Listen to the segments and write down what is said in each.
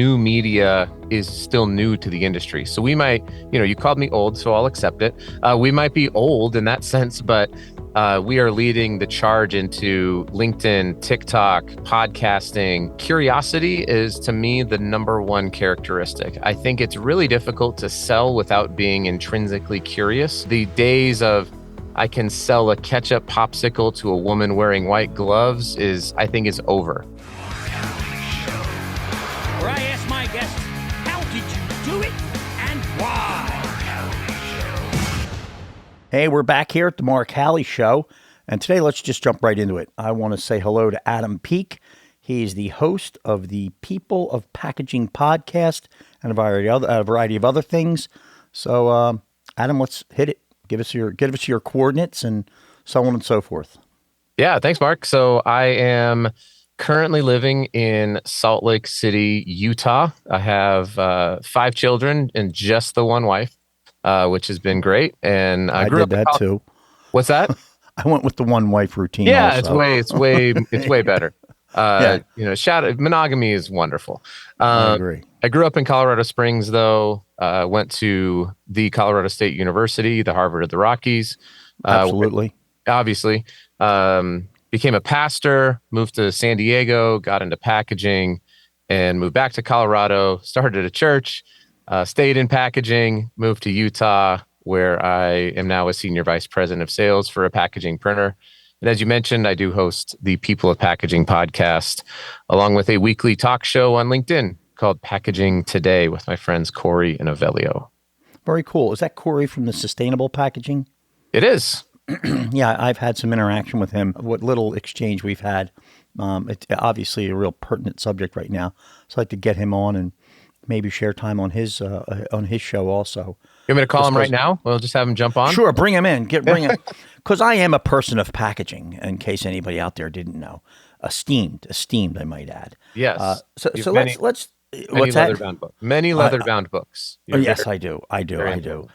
new media is still new to the industry. So we might, you called me old, so I'll accept it. We might be old in that sense, but we are leading the charge into LinkedIn, TikTok, podcasting. Curiosity is, to me, the number one characteristic. I think it's really difficult to sell without being intrinsically curious. The days of I can sell a ketchup popsicle to a woman wearing white gloves I think is over. Where I ask my guests, how did you do it and why? Hey, we're back here at the Mark Howley Show, and today let's just jump right into it. I want to say hello to Adam Peak. He's the host of the People of Packaging podcast and a variety of other things. So, Adam, let's hit it. Give us your coordinates and so on and so forth. Yeah, thanks, Mark. So I am currently living in Salt Lake City, Utah. I have 5 children and just the one wife, which has been great. And I grew did up that too. What's that? I went with the one wife routine. Yeah, also. it's way better. Monogamy is wonderful. I agree. I grew up in Colorado Springs, though. Went to the Colorado State University, the Harvard of the Rockies. Absolutely. Obviously. Became a pastor, moved to San Diego, got into packaging, and moved back to Colorado, started a church, stayed in packaging, moved to Utah, where I am now a senior vice president of sales for a packaging printer. And as you mentioned, I do host the People of Packaging podcast, along with a weekly talk show on LinkedIn called Packaging Today with my friends Corey and Avelio. Very cool. Is that Corey from the Sustainable Packaging? It is. Yeah, I've had some interaction with him. What little exchange we've had. It's obviously a real pertinent subject right now. So I'd like to get him on and maybe share time on his show also. You want me to call him right now? We'll just have him jump on? Sure, bring him in. Bring him. Because I am a person of packaging, in case anybody out there didn't know. Esteemed, I might add. Yes. So many, let's many leather-bound books. Many leather-bound books. Yes, I do. I do.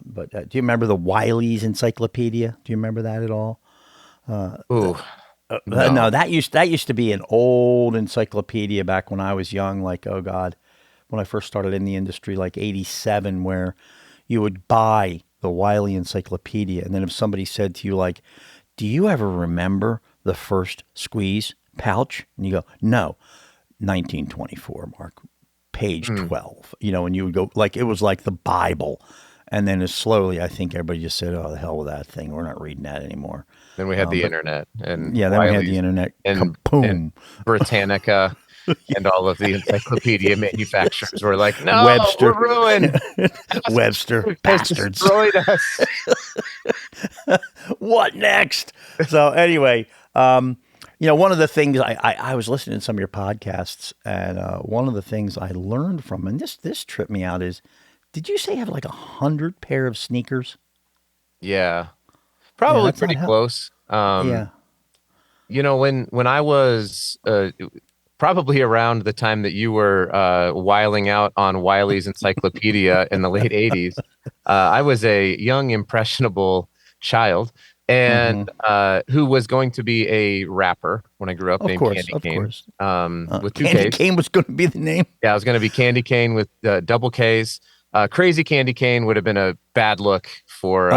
But do you remember the Wiley's Encyclopedia? Do you remember that at all? No. No, that used to be an old encyclopedia back when I was young. Like, oh God, when I first started in the industry, like '87, where you would buy the Wiley Encyclopedia, and then if somebody said to you, like, "Do you ever remember the first squeeze pouch?" and you go, "No, 1924, Mark, page 12." And you would go like it was like the Bible. And then slowly, I think everybody just said, "Oh, the hell with that thing. We're not reading that anymore." Then we had the internet. And then we had the internet. And Britannica and all of the encyclopedia manufacturers were like, "No, Webster. we're ruined." Webster, bastards. Destroyed us. What next? So anyway, one of the things I was listening to some of your podcasts, and one of the things I learned from, and this tripped me out, is, did you say you have like 100 pair of sneakers? Yeah, probably pretty close. Yeah. When I was probably around the time that you were wiling out on Wiley's Encyclopedia in the late 80s, I was a young, impressionable child and who was going to be a rapper when I grew up, named Candy Cane. With 2 Candy Ks. Cane was going to be the name? Yeah, I was going to be Candy Cane with double Ks. Crazy Candy Cane would have been a bad look for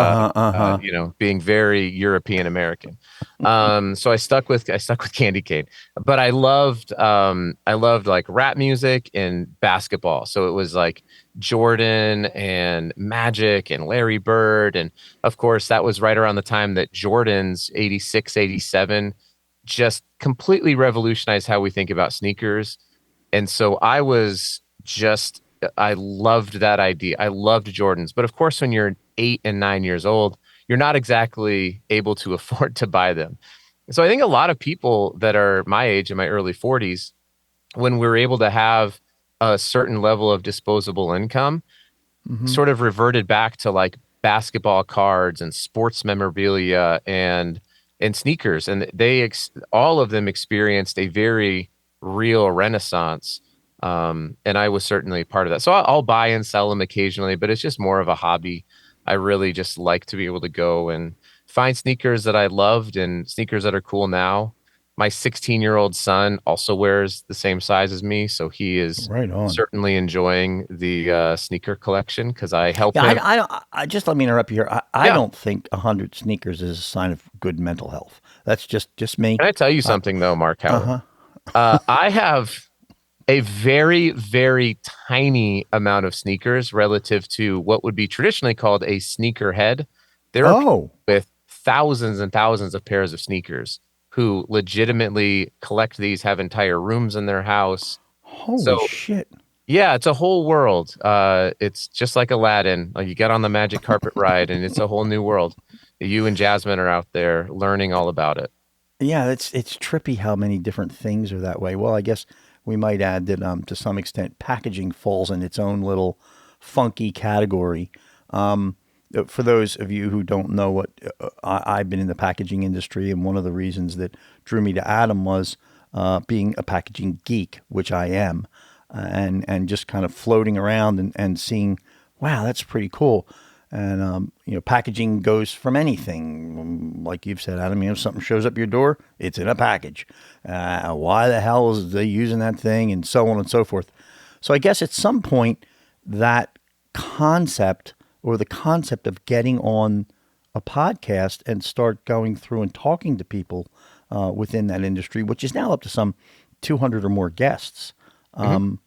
being very European American. So I stuck with Candy Cane. But I loved like rap music and basketball. So it was like Jordan and Magic and Larry Bird, and of course that was right around the time that Jordan's 86, 87 just completely revolutionized how we think about sneakers. And so I loved that idea. I loved Jordans. But of course, when you're 8 and 9 years old, you're not exactly able to afford to buy them. So I think a lot of people that are my age, in my early 40s, when we're able to have a certain level of disposable income, sort of reverted back to like basketball cards and sports memorabilia and sneakers. And all of them experienced a very real renaissance. And I was certainly part of that. So I'll buy and sell them occasionally, but it's just more of a hobby. I really just like to be able to go and find sneakers that I loved and sneakers that are cool now My 16-year-old son also wears the same size as me, so he is Right on. certainly enjoying the sneaker collection because I help Yeah, him. I just let me interrupt you here. I Yeah. don't think 100 sneakers is a sign of good mental health. That's just me. Can I tell you something though, Mark Howley? Uh-huh. I have a very, very tiny amount of sneakers relative to what would be traditionally called a sneaker head. There are people Oh, with thousands and thousands of pairs of sneakers who legitimately collect these, have entire rooms in their house. holy So shit. yeah, it's a whole world. It's just like Aladdin. Like you get on the magic carpet ride, and it's a whole new world. You and Jasmine are out there learning all about it. Yeah, it's trippy how many different things are that way. Well, I guess we might add that to some extent packaging falls in its own little funky category. For those of you who don't know what I've been in the packaging industry, and one of the reasons that drew me to Adam was being a packaging geek, which I am, and just kind of floating around and seeing, wow, that's pretty cool. And packaging goes from anything, like you've said, Adam. If something shows up your door, it's in a package. Why the hell is they using that thing, and so on and so forth. So I guess at some point that concept or the concept of getting on a podcast and start going through and talking to people within that industry, which is now up to some 200 or more guests. Mhm.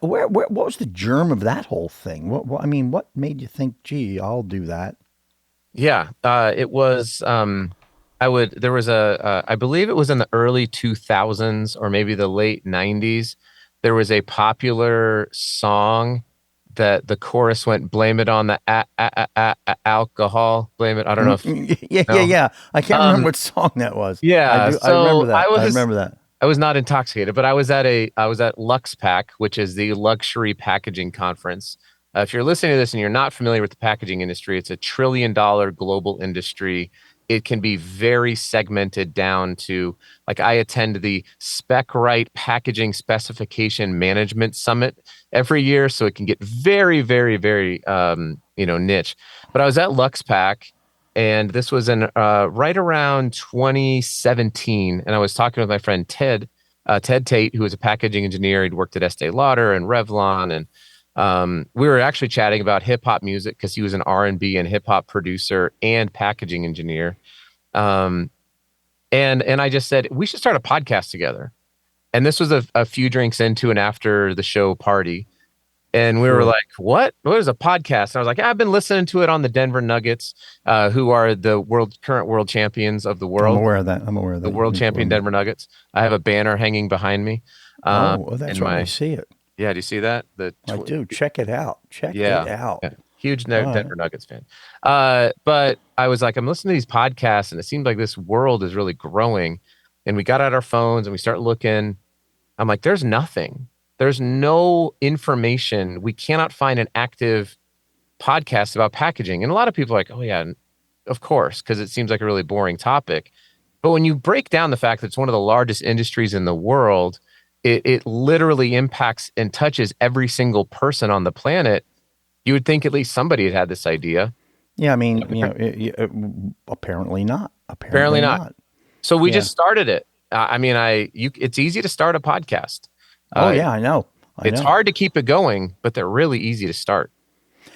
What was the germ of that whole thing? I mean, what made you think, gee, I'll do that? Yeah, it was. There was I believe it was in the early 2000s or maybe the late 90s. There was a popular song that the chorus went, "Blame it on the alcohol." Blame it. I don't know if Yeah, yeah, no. yeah. I can't remember Um, what song that was. I yeah. do. I remember So that. I remember that. I was not intoxicated, but I was at LuxPack, which is the luxury packaging conference. If you're listening to this and you're not familiar with the packaging industry, it's $1 trillion global industry. It can be very segmented down to, like, I attend the Spec Right Packaging Specification Management Summit every year, so it can get very, very, very niche. But I was at LuxPack, and this was in right around 2017, and I was talking with my friend Ted Tate, who was a packaging engineer. He'd worked at Estee Lauder and Revlon, and we were actually chatting about hip hop music because he was an R&B and hip hop producer and packaging engineer. Um, and I just said we should start a podcast together. And this was a few drinks into and after the show party. And we were Sure. like, what? What is a podcast? And I was like, I've been listening to it on the Denver Nuggets, who are the current world champions of the I'm world, aware of that. I'm aware of the that. You've world champion informed me. Denver Nuggets. I have a banner hanging behind me. Oh, well, In that's right. I my, see it. yeah, do you see that? I do. Check it out. Check it Yeah, out. yeah. Huge All right. Denver Nuggets fan. But I was like, I'm listening to these podcasts, and it seems like this world is really growing. And we got out our phones and we start looking. I'm like, there's nothing. There's no information. We cannot find an active podcast about packaging. And a lot of people are like, oh, yeah, of course, because it seems like a really boring topic. But when you break down the fact that it's one of the largest industries in the world, it literally impacts and touches every single person on the planet. You would think at least somebody had this idea. Yeah, I mean, apparently not. Apparently Apparently not. not. So we Yeah. just started it. I mean, it's easy to start a podcast. Oh, Uh, yeah, I know. I it's know. hard to keep it going, but they're really easy to start.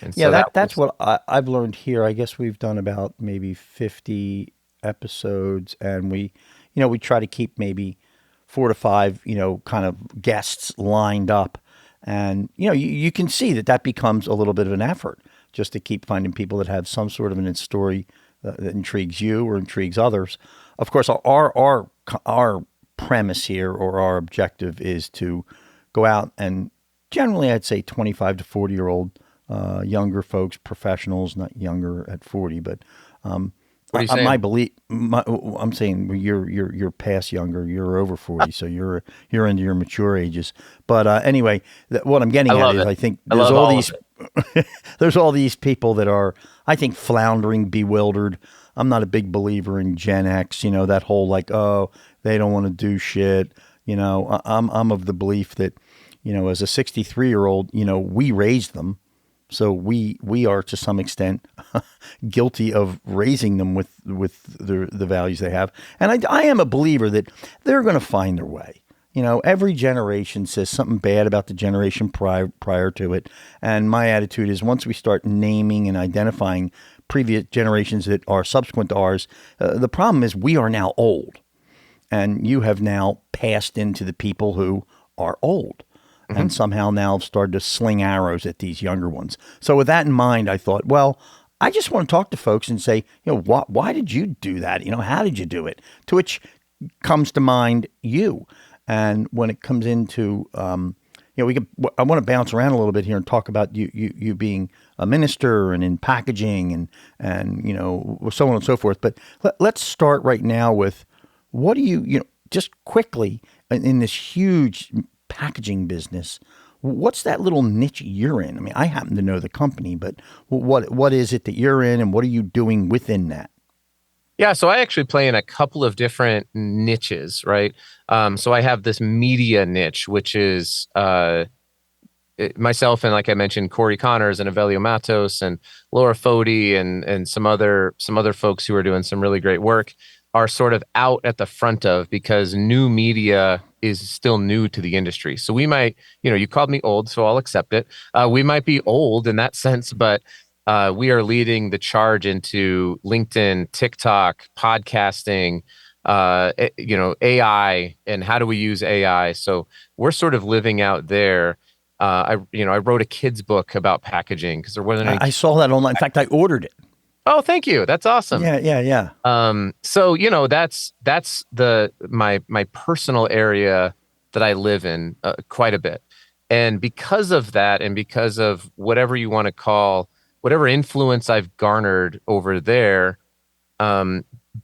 And Yeah, so that that's was, what I've learned here. I guess we've done about maybe 50 episodes, and we try to keep maybe 4 to 5, kind of guests lined up. And, you can see that becomes a little bit of an effort just to keep finding people that have some sort of an story that intrigues you or intrigues others. Of course, our premise here or our objective is to go out and generally I'd say 25 to 40-year-old younger folks, professionals, not younger at 40, but what are you my saying? belief, I'm saying you're past younger, you're over 40, so you're into your mature ages. But anyway, what I'm I getting at love is it. I think I there's love all all of these it. there's all these people that are, I think, floundering, bewildered. I'm not a big believer in Gen X, that whole like, oh, they don't want to do shit. I'm of the belief that, as a 63-year-old, we raised them. So we are to some extent guilty of raising them with the values they have. And I am a believer that they're going to find their way. You know, every generation says something bad about the generation prior to it. And my attitude is once we start naming and identifying previous generations that are subsequent to ours, the problem is we are now old. And you have now passed into the people who are old and somehow now have started to sling arrows at these younger ones. So with that in mind, I thought, well, I just want to talk to folks and say, you know, why did you do that? You know, how did you do it? To which comes to mind you. And when it comes into, you know, I want to bounce around a little bit here and talk about you being a minister and in packaging and you know, so on and so forth. But let's start right now with what do you know, just quickly in this huge packaging business, what's that little niche you're in? I mean, I happen to know the company, but what is it that you're in and what are you doing within that? Yeah, so I actually play in a couple of different niches, right? So I have this media niche, which is myself and, like I mentioned, Corey Connors and Avelio Matos and Laura Foti and some other folks who are doing some really great work are sort of out at the front of, because new media is still new to the industry. So we might, you know, you called me old, so I'll accept it. We might be old in that sense, but we are leading the charge into LinkedIn, TikTok, podcasting, you know, AI, and how do we use AI? So we're sort of living out there. I wrote a kid's book about packaging because there wasn't any. I saw that online. In fact, I ordered it. Oh, thank you. That's awesome. Yeah. So you know, that's my personal area that I live in quite a bit, and because of that, and because of whatever you want to call whatever influence I've garnered over there,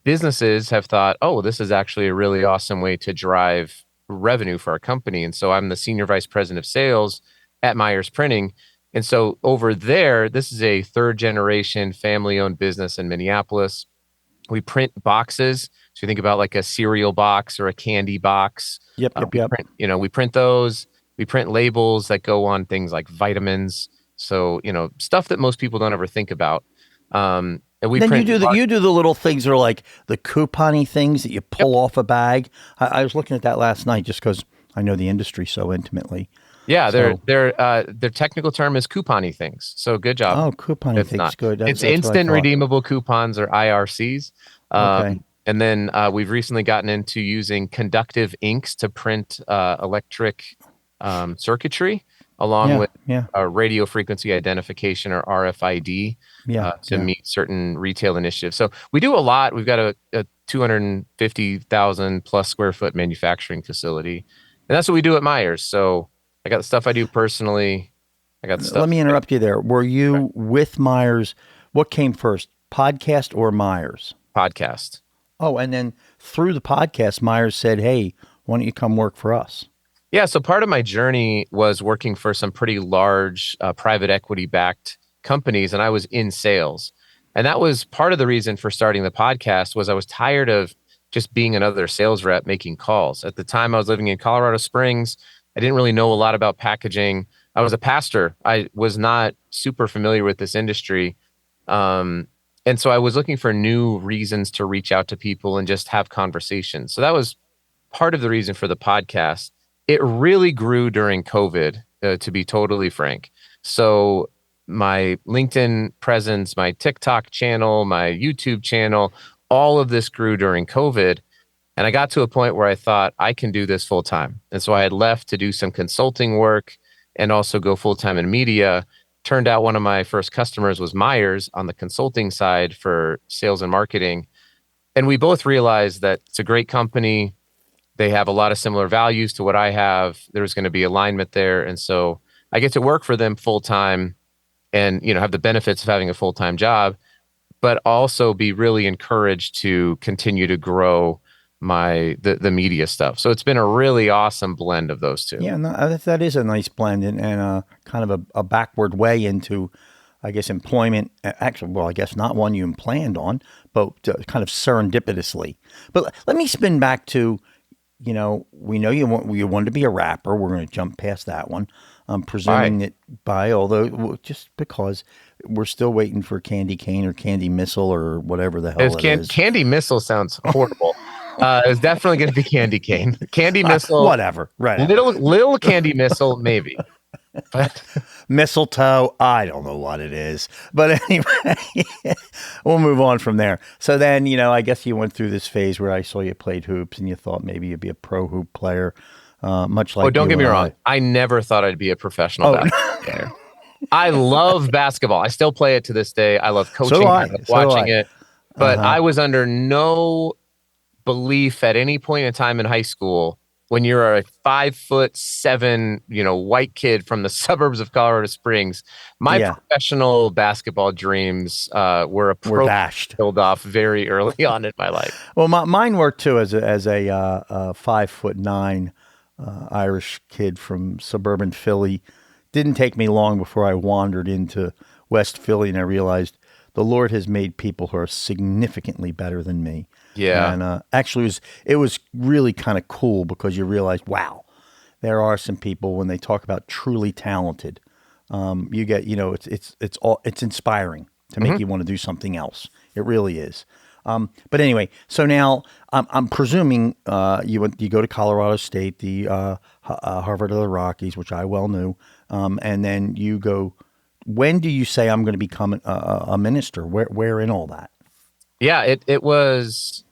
businesses have thought, oh, this is actually a really awesome way to drive revenue for our company. And so I'm the senior vice president of sales at Meyers Printing. And so over there, this is a third generation family owned business in Minneapolis. We print boxes. So you think about like a cereal box or a candy box. Yep. We print those. We print labels that go on things like vitamins. So, you know, stuff that most people don't ever think about. And we then print you do the little things that are like the coupon-y things that you pull off a bag. I was looking at that last night just because I know the industry so intimately. Yeah, So, their technical term is coupon-y things. So good job. oh, coupon-y It's things, not. good. It's That's what I instant thought. redeemable coupons, or IRCs. Okay. And then we've recently gotten into using conductive inks to print electric circuitry, along with radio frequency identification, or RFID, to meet certain retail initiatives. So we do a lot. We've got a 250,000 plus square foot manufacturing facility, and that's what we do at Meyers. So I got the stuff I do personally. I got the stuff. Let me interrupt you there. Were you with Meyers? What came first, podcast or Meyers? Podcast. Oh, and then through the podcast, Meyers said, hey, why don't you come work for us? Yeah, so part of my journey was working for some pretty large private equity backed companies, and I was in sales. And that was part of the reason for starting the podcast. Was I was tired of just being another sales rep making calls. At the time I was living in Colorado Springs. I didn't really know a lot about packaging. I was a pastor. I was not super familiar with this industry. And so I was looking for new reasons to reach out to people and just have conversations. So that was part of the reason for the podcast. It really grew during COVID, to be totally frank. So my LinkedIn presence, my TikTok channel, my YouTube channel, all of this grew during COVID. And I got to a point where I thought I can do this full time. And so I had left to do some consulting work and also go full time in media. Turned out one of my first customers was Meyers on the consulting side for sales and marketing. And we both realized that it's a great company. They have a lot of similar values to what I have. There's going to be alignment there. And so I get to work for them full time and, you know, have the benefits of having a full time job, but also be really encouraged to continue to grow the media stuff. So it's been a really awesome blend of those two. Yeah, no, that is a nice blend and kind of a backward way into, I guess, employment. Actually, well, I guess not one you planned on, but kind of serendipitously. But let me spin back to, you know, we know you wanted to be a rapper. We're going to jump past that one. I'm Why? presuming that just because we're still waiting for Candy Cane or Candy Missile or whatever the It was hell it is. Candy Missile sounds horrible. It was definitely going to be Candy Cane. Candy Missile, Whatever, whatever. little Candy Missile, maybe. But Mistletoe, I don't know what it is. But anyway, we'll move on from there. So then, I guess you went through this phase where I saw you played hoops and you thought maybe you'd be a pro hoop player, much oh, like don't you get and me wrong. I. I never thought I'd be a professional Oh, basketball player. I love basketball. I still play it to this day. I love so do coaching. I I. love So do watching I. it. But I was under no belief at any point in time in high school when you're a 5'7", white kid from the suburbs of Colorado Springs. My Yeah, professional basketball dreams were we're approached, dashed. killed off very early on in my life. Well, mine worked too as a 5'9" Irish kid from suburban Philly. Didn't take me long before I wandered into West Philly and I realized the Lord has made people who are significantly better than me. Yeah. And actually, it was really kind of cool because you realize, wow, there are some people when they talk about truly talented, you get, it's inspiring to make Hmm. you want to do something else. It really is. But anyway, so now I'm presuming you go to Colorado State, the Harvard of the Rockies, which I well knew, and then you go. When do you say I'm going to become a minister? Where in all that? Yeah, it was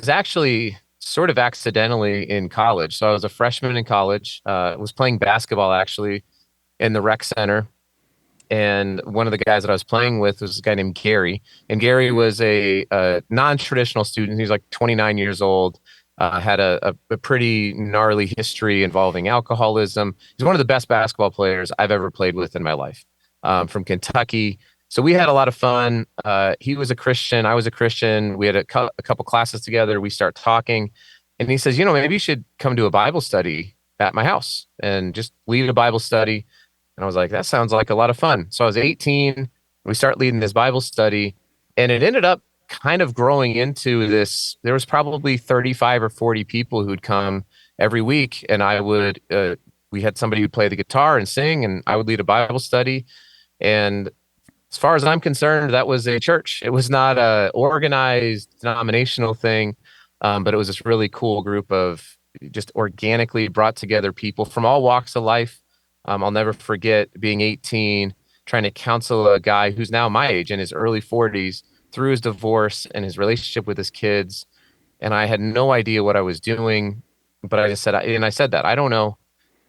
actually sort of accidentally in college. So I was a freshman in college. Was playing basketball actually in the rec center, and one of the guys that I was playing with was a guy named Gary. And Gary was a non-traditional student. He was like 29 years old. Had a pretty gnarly history involving alcoholism. He's one of the best basketball players I've ever played with in my life. From Kentucky. So we had a lot of fun. He was a Christian. I was a Christian. We had a couple classes together. We start talking, and he says, maybe you should come to a Bible study at my house and just lead a Bible study. And I was like, that sounds like a lot of fun. So I was 18. We start leading this Bible study, and it ended up kind of growing into this. There was probably 35 or 40 people who'd come every week, and we had somebody who'd play the guitar and sing, and I would lead a Bible study. And as far as I'm concerned, that was a church. It was not a organized denominational thing, but it was this really cool group of just organically brought together people from all walks of life. I'll never forget being 18, trying to counsel a guy who's now my age in his early 40s through his divorce and his relationship with his kids. And I had no idea what I was doing, but I just said, and I said that I don't know,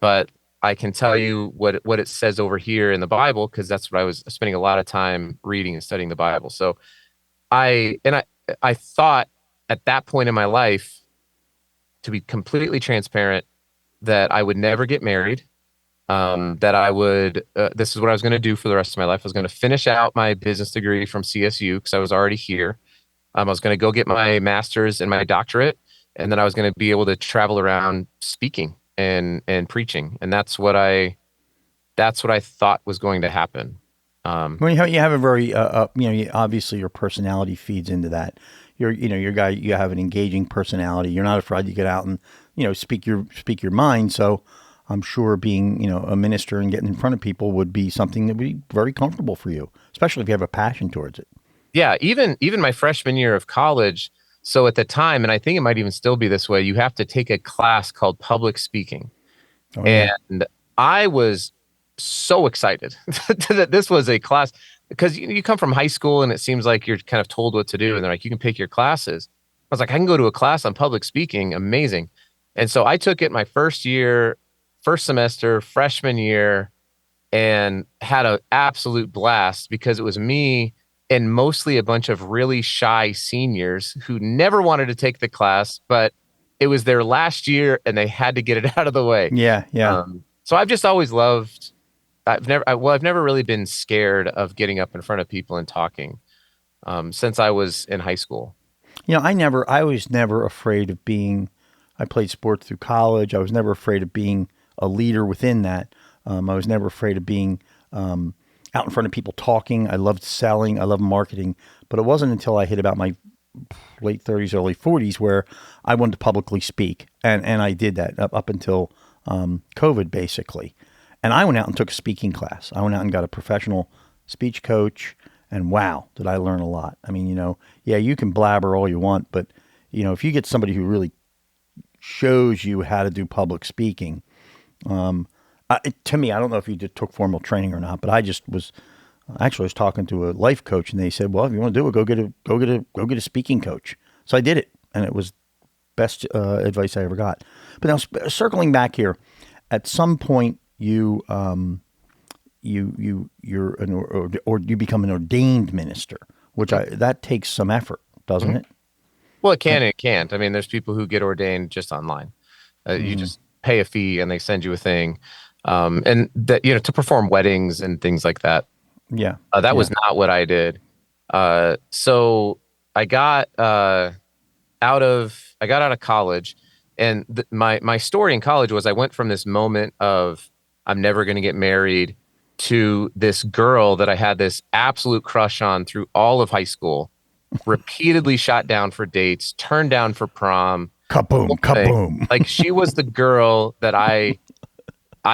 but I can tell you what it says over here in the Bible, because that's what I was spending a lot of time reading and studying the Bible. So I thought at that point in my life, to be completely transparent, that I would never get married. That I would, this is what I was going to do for the rest of my life. I was going to finish out my business degree from CSU because I was already here. I was going to go get my master's and my doctorate, and then I was going to be able to travel around speaking and preaching, and that's what I thought was going to happen. Well, you have a very, obviously your personality feeds into that. Your guy, you have an engaging personality. You're not afraid to get out and, speak your mind. So I'm sure being, a minister and getting in front of people would be something that would be very comfortable for you, especially if you have a passion towards it. Yeah, even my freshman year of college. So at the time, and I think it might even still be this way, you have to take a class called public speaking. Oh yeah. And I was so excited that this was a class, because you come from high school and it seems like you're kind of told what to do. And they're like, you can pick your classes. I was like, I can go to a class on public speaking. Amazing. And so I took it my first semester, freshman year, and had an absolute blast because it was me and mostly a bunch of really shy seniors who never wanted to take the class, but it was their last year and they had to get it out of the way. Yeah. Yeah. So I've just always loved. I've never really been scared of getting up in front of people and talking since I was in high school. I was never afraid of being. I played sports through college. I was never afraid of being a leader within that. I was never afraid of being out in front of people talking. I loved selling. I loved marketing. But it wasn't until I hit about my late 30s, early 40s where I wanted to publicly speak. And I did that up until COVID basically. And I went out and took a speaking class. I went out and got a professional speech coach, and wow, did I learn a lot. I mean, yeah, you can blabber all you want, but if you get somebody who really shows you how to do public speaking, to me, I don't know if you took formal training or not, but I just was actually I was talking to a life coach, and they said, "Well, if you want to do it, go get a speaking coach." So I did it, and it was best advice I ever got. But now, circling back here, at some point you're or you become an ordained minister, which that takes some effort, doesn't Mhm. it? Well, it can And and it can't. I mean, there's people who get ordained just online. You just pay a fee and they send you a thing, and that to perform weddings and things like that. yeah, That was yeah. not what I did. So I got out of college, and my story in college was I went from this moment of I'm never going to get married to this girl that I had this absolute crush on through all of high school, repeatedly shot down for dates, turned down for prom, the Kaboom, whole thing. kaboom. Like she was the girl that I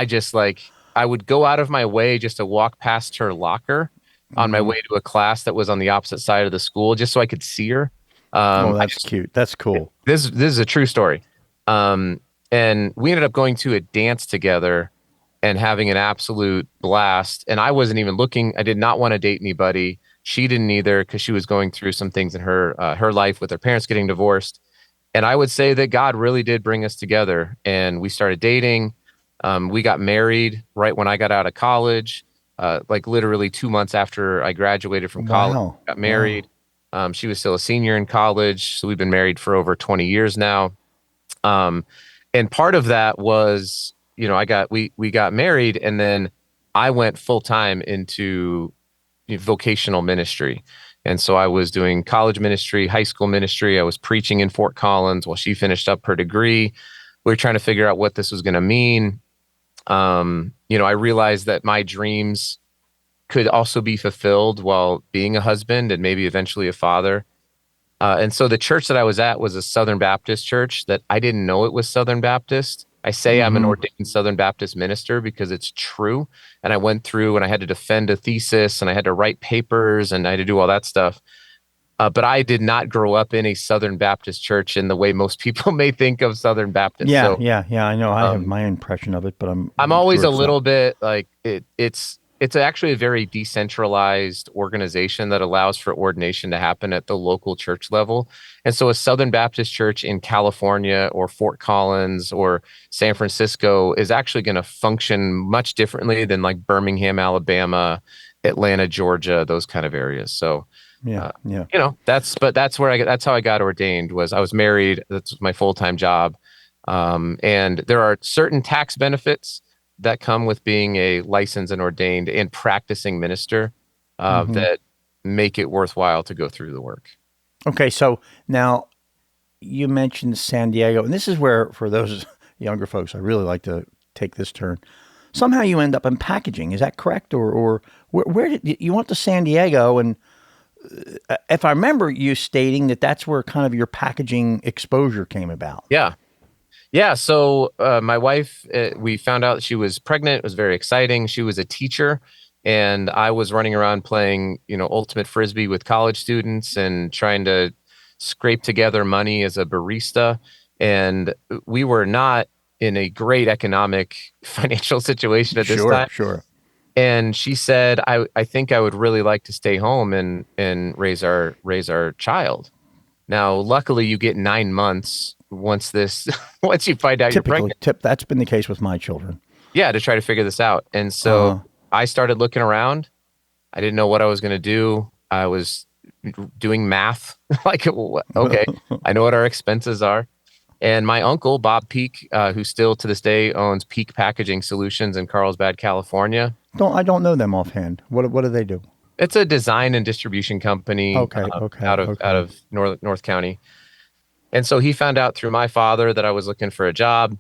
just like I would go out of my way just to walk past her locker on my way to a class that was on the opposite side of the school just so I could see her. Oh, I that's just cute. That's cool. this is a true story. Um, and we ended up going to a dance together and having an absolute blast. And I wasn't even looking. I did not want to date anybody. She didn't either because she was going through some things in her life with her parents getting divorced. And I would say that God really did bring us together, and we started dating. We got married right when I got out of college, like literally 2 months after I graduated from college. Wow. Got Wow. married. She was still a senior in college, so we've been married for over 20 years now. Um, and part of that was, we got married, and then I went full time into vocational ministry. And so I was doing college ministry, high school ministry. I was preaching in Fort Collins while she finished up her degree. We were trying to figure out what this was going to mean. I realized that my dreams could also be fulfilled while being a husband and maybe eventually a father. And so the church that I was at was a Southern Baptist church that I didn't know it was Southern Baptist. I say I'm an Mm-hmm. ordained Southern Baptist minister because it's true. And I went through and I had to defend a thesis and I had to write papers and I had to do all that stuff. But I did not grow up in a Southern Baptist church in the way most people may think of Southern Baptist. Yeah, So yeah, yeah. I know. I have um, my impression of it, but I'm I'm always sure a it's not. little bit like it's actually a very decentralized organization that allows for ordination to happen at the local church level. And so a Southern Baptist church in California or Fort Collins or San Francisco is actually going to function much differently than like Birmingham, Alabama, Atlanta, Georgia, those kind of areas. So Yeah, uh, yeah. that's how I got ordained. Was I was married. That's my full-time job. And there are certain tax benefits that come with being a licensed and ordained and practicing minister Hmm. that make it worthwhile to go through the work. Okay, so now you mentioned San Diego, and this is where, for those younger folks, I really like to take this turn. Somehow you end up in packaging. Is that correct, or where did you went to San Diego? And if I remember you stating that that's where kind of your packaging exposure came about. Yeah. Yeah. So my wife, we found out she was pregnant. It was very exciting. She was a teacher, and I was running around playing, ultimate frisbee with college students and trying to scrape together money as a barista. And we were not in a great economic financial situation at this Sure, time. sure. And she said, I think I would really like to stay home and raise our child. Now, luckily, you get 9 months once this once you find out you're Typically, pregnant. that's been the case with my children. Yeah, to try to figure this out. And so Uh, I started looking around. I didn't know what I was going to do. I was doing math. Like, okay, I know what our expenses are. And my uncle, Bob Peak, who still to this day owns Peak Packaging Solutions in Carlsbad, California. don't know them offhand. What do they do? It's a design and distribution company Okay, okay, out of North County. And so he found out through my father that I was looking for a job.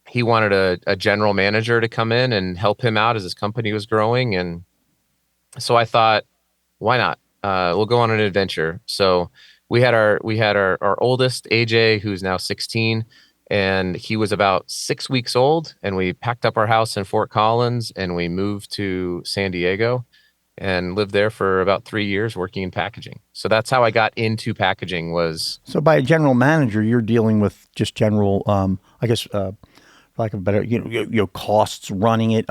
He wanted a general manager to come in and help him out as his company was growing. And so I thought, why not? We'll go on an adventure. So we had our oldest AJ, who's now 16, and he was about 6 weeks old, and we packed up our house in Fort Collins and we moved to San Diego and lived there for about 3 years working in packaging. So that's how I got into packaging was, So by a general manager, you're dealing with just general, I guess, for lack of a better, costs running it,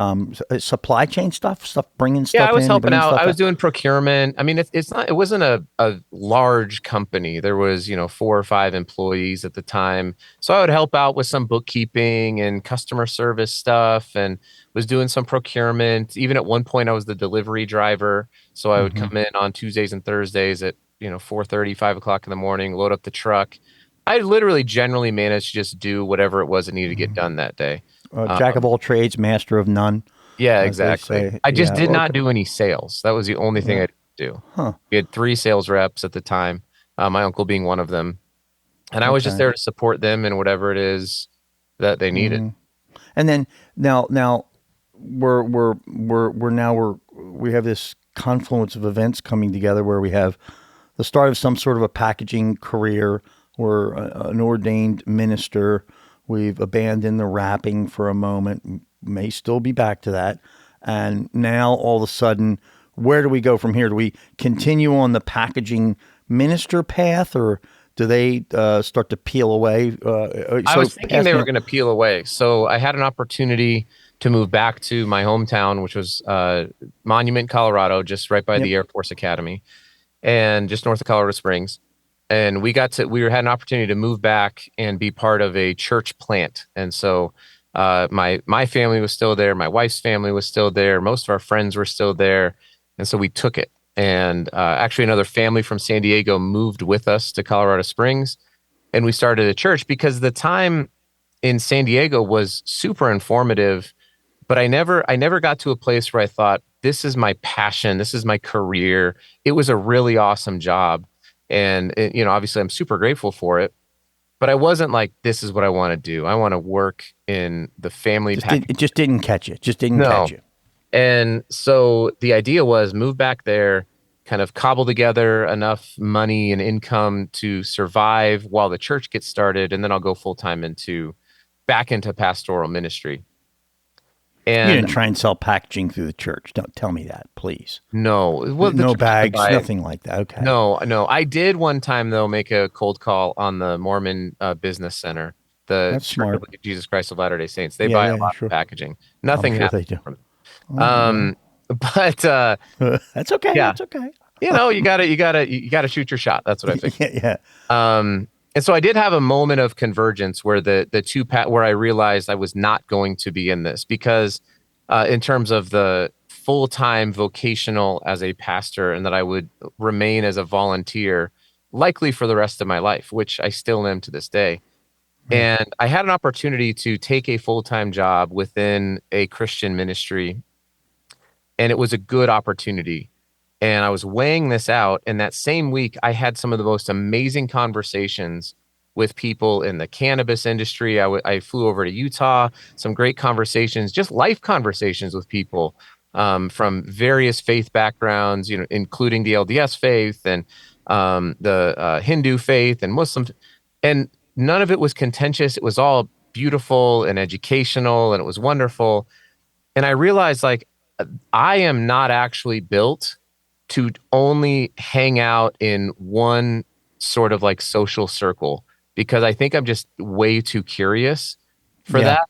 supply chain stuff, bringing yeah, I stuff was in, helping bringing out. stuff I was out. doing procurement. I mean, it wasn't a large company. There was, 4 or 5 employees at the time. So I would help out with some bookkeeping and customer service stuff and was doing some procurement. Even at one point, I was the delivery driver. So I would Hmm. come in on Tuesdays and Thursdays at, 4:30, 5 o'clock in the morning, load up the truck. I literally generally managed to just do whatever it was that needed to get done that day. Jack of Um, all trades, master of none, yeah, as they exactly. say. I just Yeah. did not Okay. do any sales. That was the only thing Yeah. I didn't do. Huh. We had 3 sales reps at the time, my uncle being one of them. And I was just Okay. there to support them in whatever it is that they needed. And then now we have this confluence of events coming together where we have the start of some sort of a packaging career. We're an ordained minister. We've abandoned the wrapping for a moment. May still be back to that. And now all of a sudden, where do we go from here? Do we continue on the packaging minister path, or do they start to peel away? I So was thinking pass they me were on. going to peel away. So I had an opportunity to move back to my hometown, which was Monument, Colorado, just right by Yep. the Air Force Academy and just north of Colorado Springs. And we had an opportunity to move back and be part of a church plant. And so my family was still there, my wife's family was still there, most of our friends were still there, and so we took it. And actually, another family from San Diego moved with us to Colorado Springs, and we started a church because the time in San Diego was super informative. But I never got to a place where I thought, this is my passion, this is my career. It was a really awesome job, and obviously, I'm super grateful for it. But I wasn't like, this is what I want to do. I want to work in the family package. It just didn't catch you. Just didn't catch No. you. And so the idea was move back there, kind of cobble together enough money and income to survive while the church gets started, and then I'll go full time back into pastoral ministry. You And didn't try and sell packaging through the church. Don't tell me that, please. no, well, the No church had to bags, buy it. nothing like that. Okay. No, no. I did one time though make a cold call on the Mormon Business Center, the That's Church of smart. Jesus Christ of Latter-day Saints. They Yeah, buy a yeah, lot of sure. packaging. I'm Nothing sure happened they do. from it. Oh, But well. That's okay. yeah, That's okay. you gotta shoot your shot. That's what I think. Yeah, yeah. And so I did have a moment of convergence where where I realized I was not going to be in this because, in terms of the full-time vocational as a pastor, and that I would remain as a volunteer, likely for the rest of my life, which I still am to this day. Right. And I had an opportunity to take a full-time job within a Christian ministry, and it was a good opportunity. And I was weighing this out. And that same week, I had some of the most amazing conversations with people in the cannabis industry. I flew over to Utah, some great conversations, just life conversations with people from various faith backgrounds, including the LDS faith and the Hindu faith and Muslim. And none of it was contentious. It was all beautiful and educational, and it was wonderful. And I realized, like, I am not actually built to only hang out in one sort of like social circle, because I think I'm just way too curious for Yeah. that.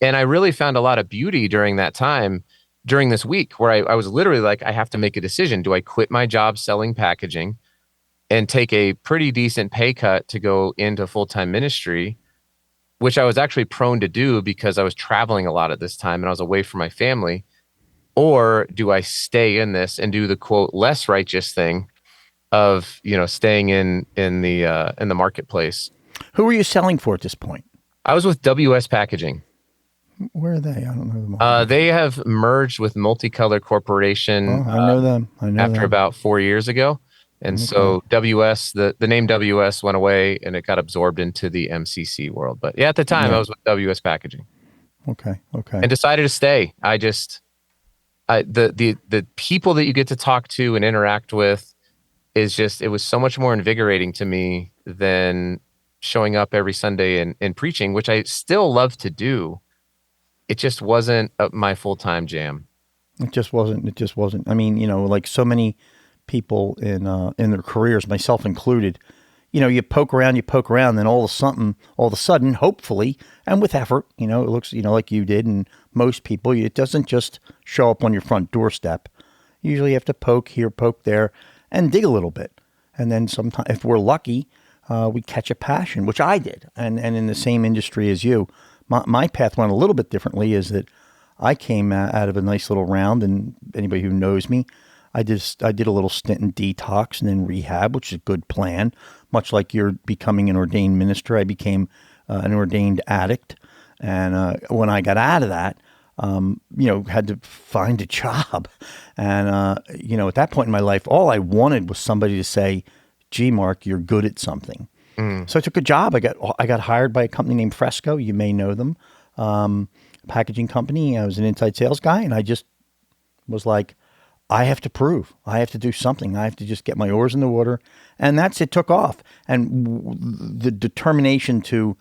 And I really found a lot of beauty during that time, during this week, where I was literally like, I have to make a decision. Do I quit my job selling packaging and take a pretty decent pay cut to go into full-time ministry, which I was actually prone to do because I was traveling a lot at this time and I was away from my family? Or do I stay in this and do the quote less righteous thing of staying in the marketplace? Who were you selling for at this point? I was with WS Packaging. Where are they? I don't know them all. They have merged with Multicolor Corporation Oh, I know them. I know after them. about 4 years ago, and Okay. so WS, the name WS went away and it got absorbed into the MCC world. But yeah, at the time I Yeah. was with WS Packaging Okay. Okay. and decided to stay. The people that you get to talk to and interact with it was so much more invigorating to me than showing up every Sunday and preaching, which I still love to do. It just wasn't my full-time jam. It just wasn't. It just wasn't. I mean, like so many people in their careers, myself included, you poke around, then all of a sudden, hopefully, and with effort, it looks, like you did, and most people, it doesn't just show up on your front doorstep. Usually, you have to poke here, poke there, and dig a little bit, and then sometimes, if we're lucky, we catch a passion, which I did, and in the same industry as you. My path went a little bit differently. Is that I came out of a nice little round, and anybody who knows me, I did a little stint in detox and then rehab, which is a good plan. Much like you're becoming an ordained minister, I became an ordained addict, and when I got out of that, had to find a job, and at that point in my life, all I wanted was somebody to say, "Gee, Mark, you're good at something." So I took a job. I got hired by a company named Fresco. You may know them, packaging company. I was an inside sales guy, and I just was like, I have to prove. I have to do something. I have to just get my oars in the water, and it took off. And the determination to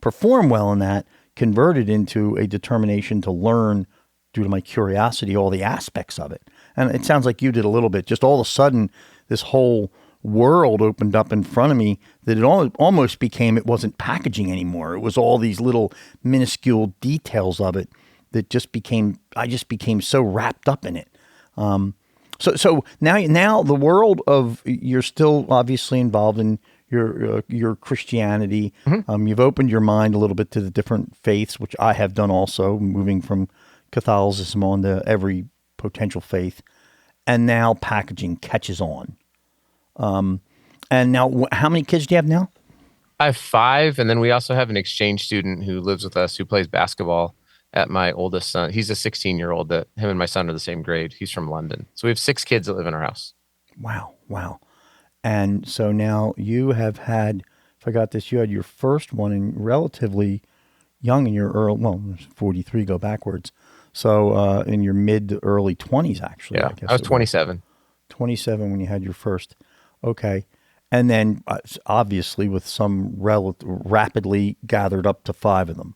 perform well in that converted into a determination to learn, due to my curiosity, all the aspects of it. And it sounds like you did a little bit. Just all of a sudden, this whole world opened up in front of me that it almost became, it wasn't packaging anymore. It was all these little minuscule details of it that I just became so wrapped up in it. So now the world of, you're still obviously involved in your Christianity. Mm-hmm. You've opened your mind a little bit to the different faiths, which I have done also, moving from Catholicism on to every potential faith. And now packaging catches on. And now, how many kids do you have now? I have 5, and then we also have an exchange student who lives with us who plays basketball at my oldest son. He's a 16-year-old that him and my son are the same grade. He's from London. So we have 6 kids that live in our house. Wow. And so now you have had, if I got this, you had your first one in relatively young in your early, 43, go backwards. So in your mid to early 20s, actually. Yeah, I was 27. 27 when you had your first. Okay. And then obviously with some rapidly gathered up to 5 of them.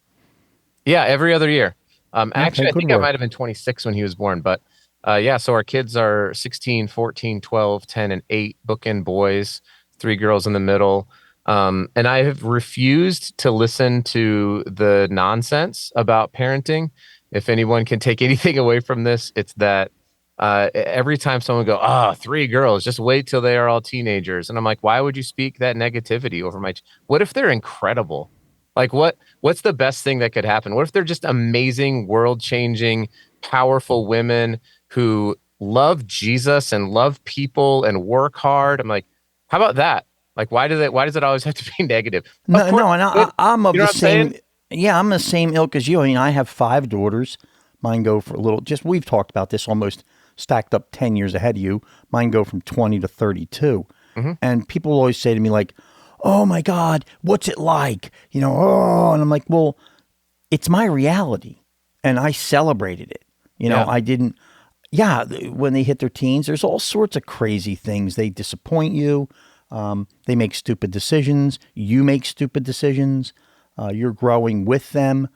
Yeah, every other year. Actually, I think I work. might have been 26 when he was born. But so our kids are 16, 14, 12, 10, and 8 bookend boys, 3 girls in the middle. And I have refused to listen to the nonsense about parenting. If anyone can take anything away from this, it's that every time someone go, 3 girls, just wait till they are all teenagers. And I'm like, why would you speak that negativity over what if they're incredible? Like what's the best thing that could happen? What if they're just amazing, world-changing, powerful women who love Jesus and love people and work hard? I'm like, how about that? Like, why does it always have to be negative? I'm of the same. Saying? Yeah, I'm the same ilk as you. I mean, I have 5 daughters. Mine go for a little, we've talked about this, almost stacked up 10 years ahead of you. Mine go from 20 to 32. Mm-hmm. And people always say to me like, oh my God, what's it like? And I'm like, well, it's my reality. And I celebrated it. I didn't, when they hit their teens, there's all sorts of crazy things. They disappoint you. They make stupid decisions. You make stupid decisions. You're growing with them.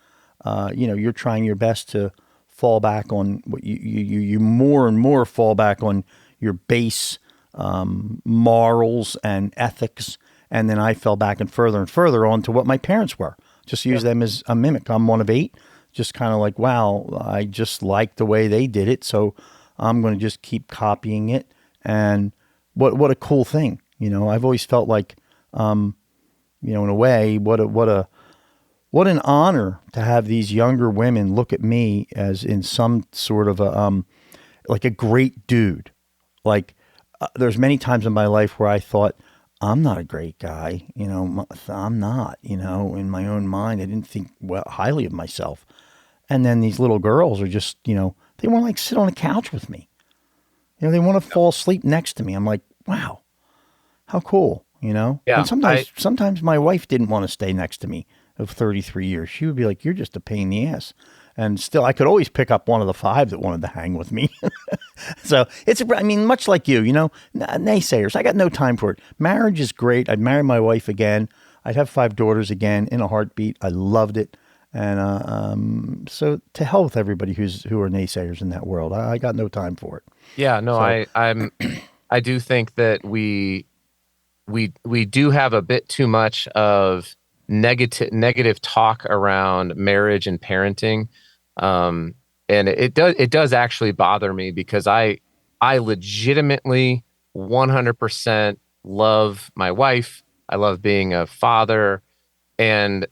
You're trying your best to fall back on what you more and more fall back on your base morals and ethics. And then I fell back and further onto what my parents were. Just use them as a mimic. I'm one of 8. Just kind of like, wow, I just like the way they did it. So I'm going to just keep copying it. And what a cool thing. I've always felt like, in a way, what an honor to have these younger women look at me as in some sort of like a great dude. Like there's many times in my life where I thought, I'm not a great guy, I'm not, in my own mind, I didn't think highly of myself. And then these little girls are just, they want to like sit on a couch with me. They want to fall asleep next to me. I'm like, wow, how cool, Yeah. And sometimes my wife didn't want to stay next to me of 33 years. She would be like, you're just a pain in the ass. And still, I could always pick up one of the 5 that wanted to hang with me. So much like you, naysayers, I got no time for it. Marriage is great. I'd marry my wife again. I'd have 5 daughters again in a heartbeat. I loved it. And so to hell with everybody who are naysayers in that world. I got no time for it. Yeah, no, So I do think that we do have a bit too much of negative talk around marriage and parenting. Um, and it does actually bother me because I legitimately 100% love my wife. I love being a father, and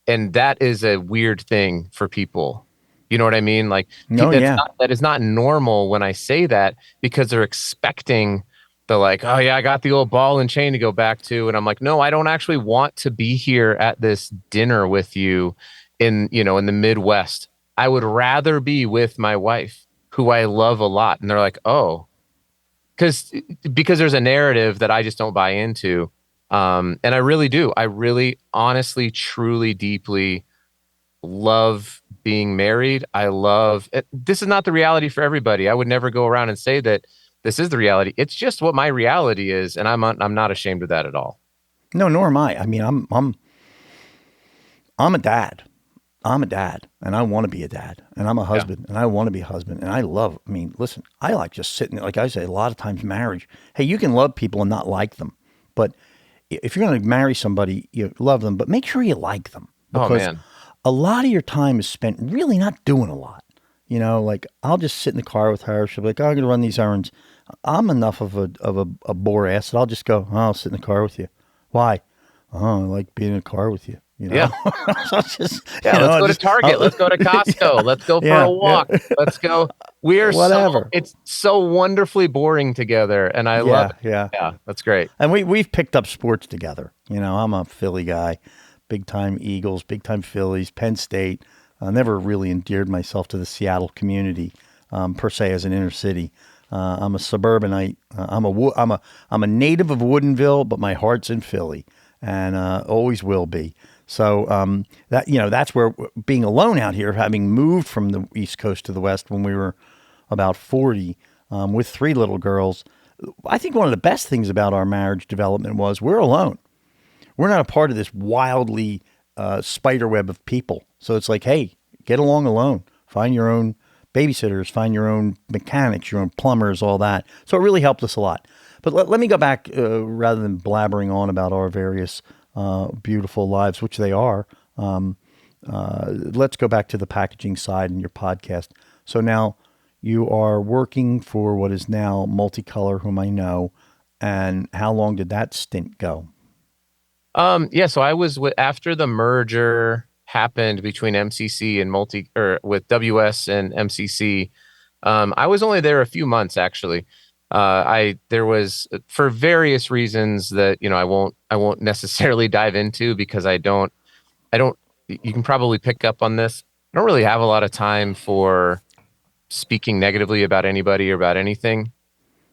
that is a weird thing for people. You know what I mean? Like no, yeah. that is not normal when I say that because they're expecting the like, oh yeah, I got the old ball and chain to go back to, and I'm like, no, I don't actually want to be here at this dinner with you in the Midwest. I would rather be with my wife, who I love a lot. And they're like, oh, because there's a narrative that I just don't buy into. And I really do. I really, honestly, truly, deeply love being married. I love it. This is not the reality for everybody. I would never go around and say that this is the reality. It's just what my reality is, and I'm not ashamed of that at all. No, nor am I. I mean, I'm a dad. I'm a dad and I want to be a dad, and I'm a Yeah. husband and I want to be a husband, and I mean, listen, I like just sitting there. Like I say, a lot of times marriage, hey, you can love people and not like them, but if you're going to marry somebody, you love them, but make sure you like them, Oh because man. a lot of your time is spent really not doing a lot. Like I'll just sit in the car with her. She'll be like, oh, I'm going to run these errands. I'm enough of a bore ass that I'll just go, oh, I'll sit in the car with you. Why? Oh, I like being in a car with you. Yeah. So it's just, Yeah, let's go to Target. Let's go to Costco. Let's go for yeah, a yeah, walk. Let's go. We are whatever. it's so wonderfully boring together, and I love Yeah, it. yeah. Yeah, that's great. And we've picked up sports together. I'm a Philly guy, big time Eagles, big time Phillies, Penn State. I never really endeared myself to the Seattle community, per se, as an inner city. I'm a suburbanite. I'm a native of Woodinville, but my heart's in Philly, and always will be. So that's where being alone out here, having moved from the East Coast to the West when we were about 40, with 3 little girls. I think one of the best things about our marriage development was we're alone. We're not a part of this wildly spider web of people. So it's like, hey, get along alone. Find your own babysitters, find your own mechanics, your own plumbers, all that. So it really helped us a lot. But let me go back, rather than blabbering on about our various beautiful lives, which they are. Let's go back to the packaging side in your podcast. So now you are working for what is now Multicolor, whom I know. And how long did that stint go? Yeah, so I was after the merger happened between MCC and with WS and MCC. I was only there a few months actually. I there was for various reasons that I won't necessarily dive into because I don't you can probably pick up on this. I don't really have a lot of time for speaking negatively about anybody or about anything.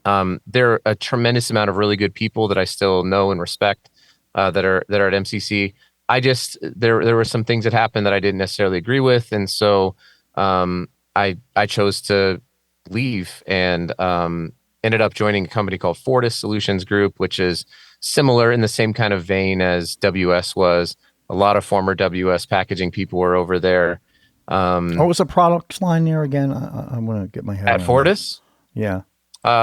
There are a tremendous amount of really good people that I still know and respect, that are at MCC. I just there were some things that happened that I didn't necessarily agree with, and so I chose to leave and ended up joining a company called Fortis Solutions Group, which is similar in the same kind of vein as WS was. A lot of former WS packaging people were over there. What was the products line there again? I want to get my head At around that. Fortis, Yeah.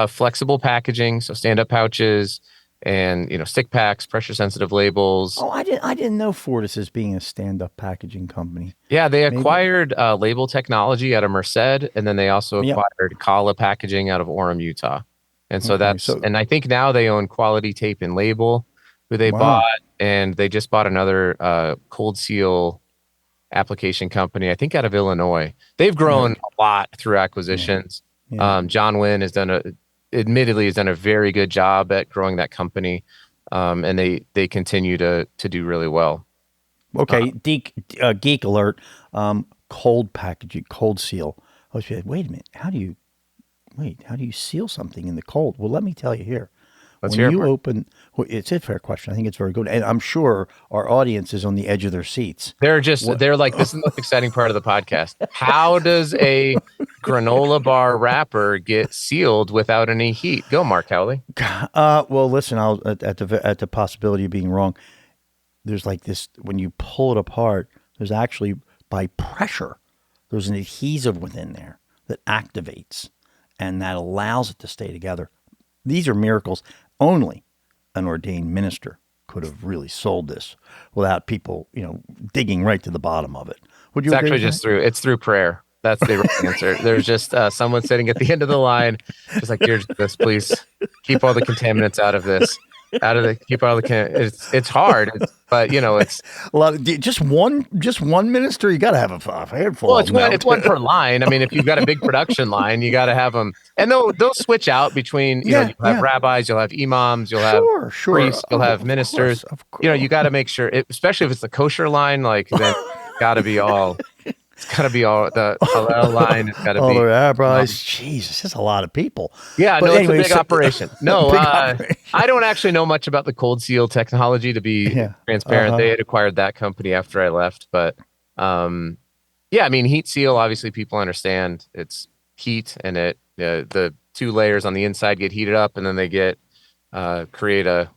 flexible packaging, so stand-up pouches and stick packs, pressure-sensitive labels. Oh, I didn't know Fortis as being a stand-up packaging company. Yeah, they Maybe. acquired label technology out of Merced, and then they also Yep. acquired Kala Packaging out of Orem, Utah. And so Okay. So, and I think now they own Quality Tape and Label, who they bought, wow. and they just bought another cold seal application company, I think out of Illinois. They've grown Okay. a lot through Yeah. acquisitions. Yeah. John Wynn admittedly has done a very good job at growing that company, and they continue to do really well. Okay. Geek alert. Cold packaging, cold seal. I was like, how do you seal something in the cold? Well, let me tell you here. Let's When hear it, you Mark. open, well, it's a fair question. I think it's very good. And I'm sure our audience is on the edge of their seats. What? They're like, this is the most exciting part of the podcast. How does a granola bar wrapper get sealed without any heat? Go, Mark Howley. Well, listen, at the possibility of being wrong, there's like this, when you pull it apart, there's actually, by pressure, there's an adhesive within there that activates and that allows it to stay together. These are miracles. Only an ordained minister could have really sold this without people, digging right to the bottom of it. Would you It's agree actually with just that? it's through prayer. That's the right answer. There's just someone sitting at the end of the line, just like, dear Jesus, please keep all the contaminants out of this, keep all the, it's hard, but it's, A lot of, just one minister. You got to have a handful well, of them now. it's one per line. I mean, if you've got a big production line, you got to have them, and they'll switch out between, Yeah, you have yeah. rabbis, you'll have imams, you'll have Sure, sure. priests, you'll have Of course, ministers. of course. You got to make sure, especially if it's the kosher line, like then got to be all, it's got to be all the halal line. It's got to All the be. rabbis. Jesus, that's a lot of people. Yeah, But no, it's a anyway, big operation. No, big operation. I don't actually know much about the cold seal technology, to be Yeah. transparent. They had acquired that company after I left, but um, yeah, I mean, heat seal. Obviously, people understand it's heat, and the two layers on the inside get heated up, and then they get create a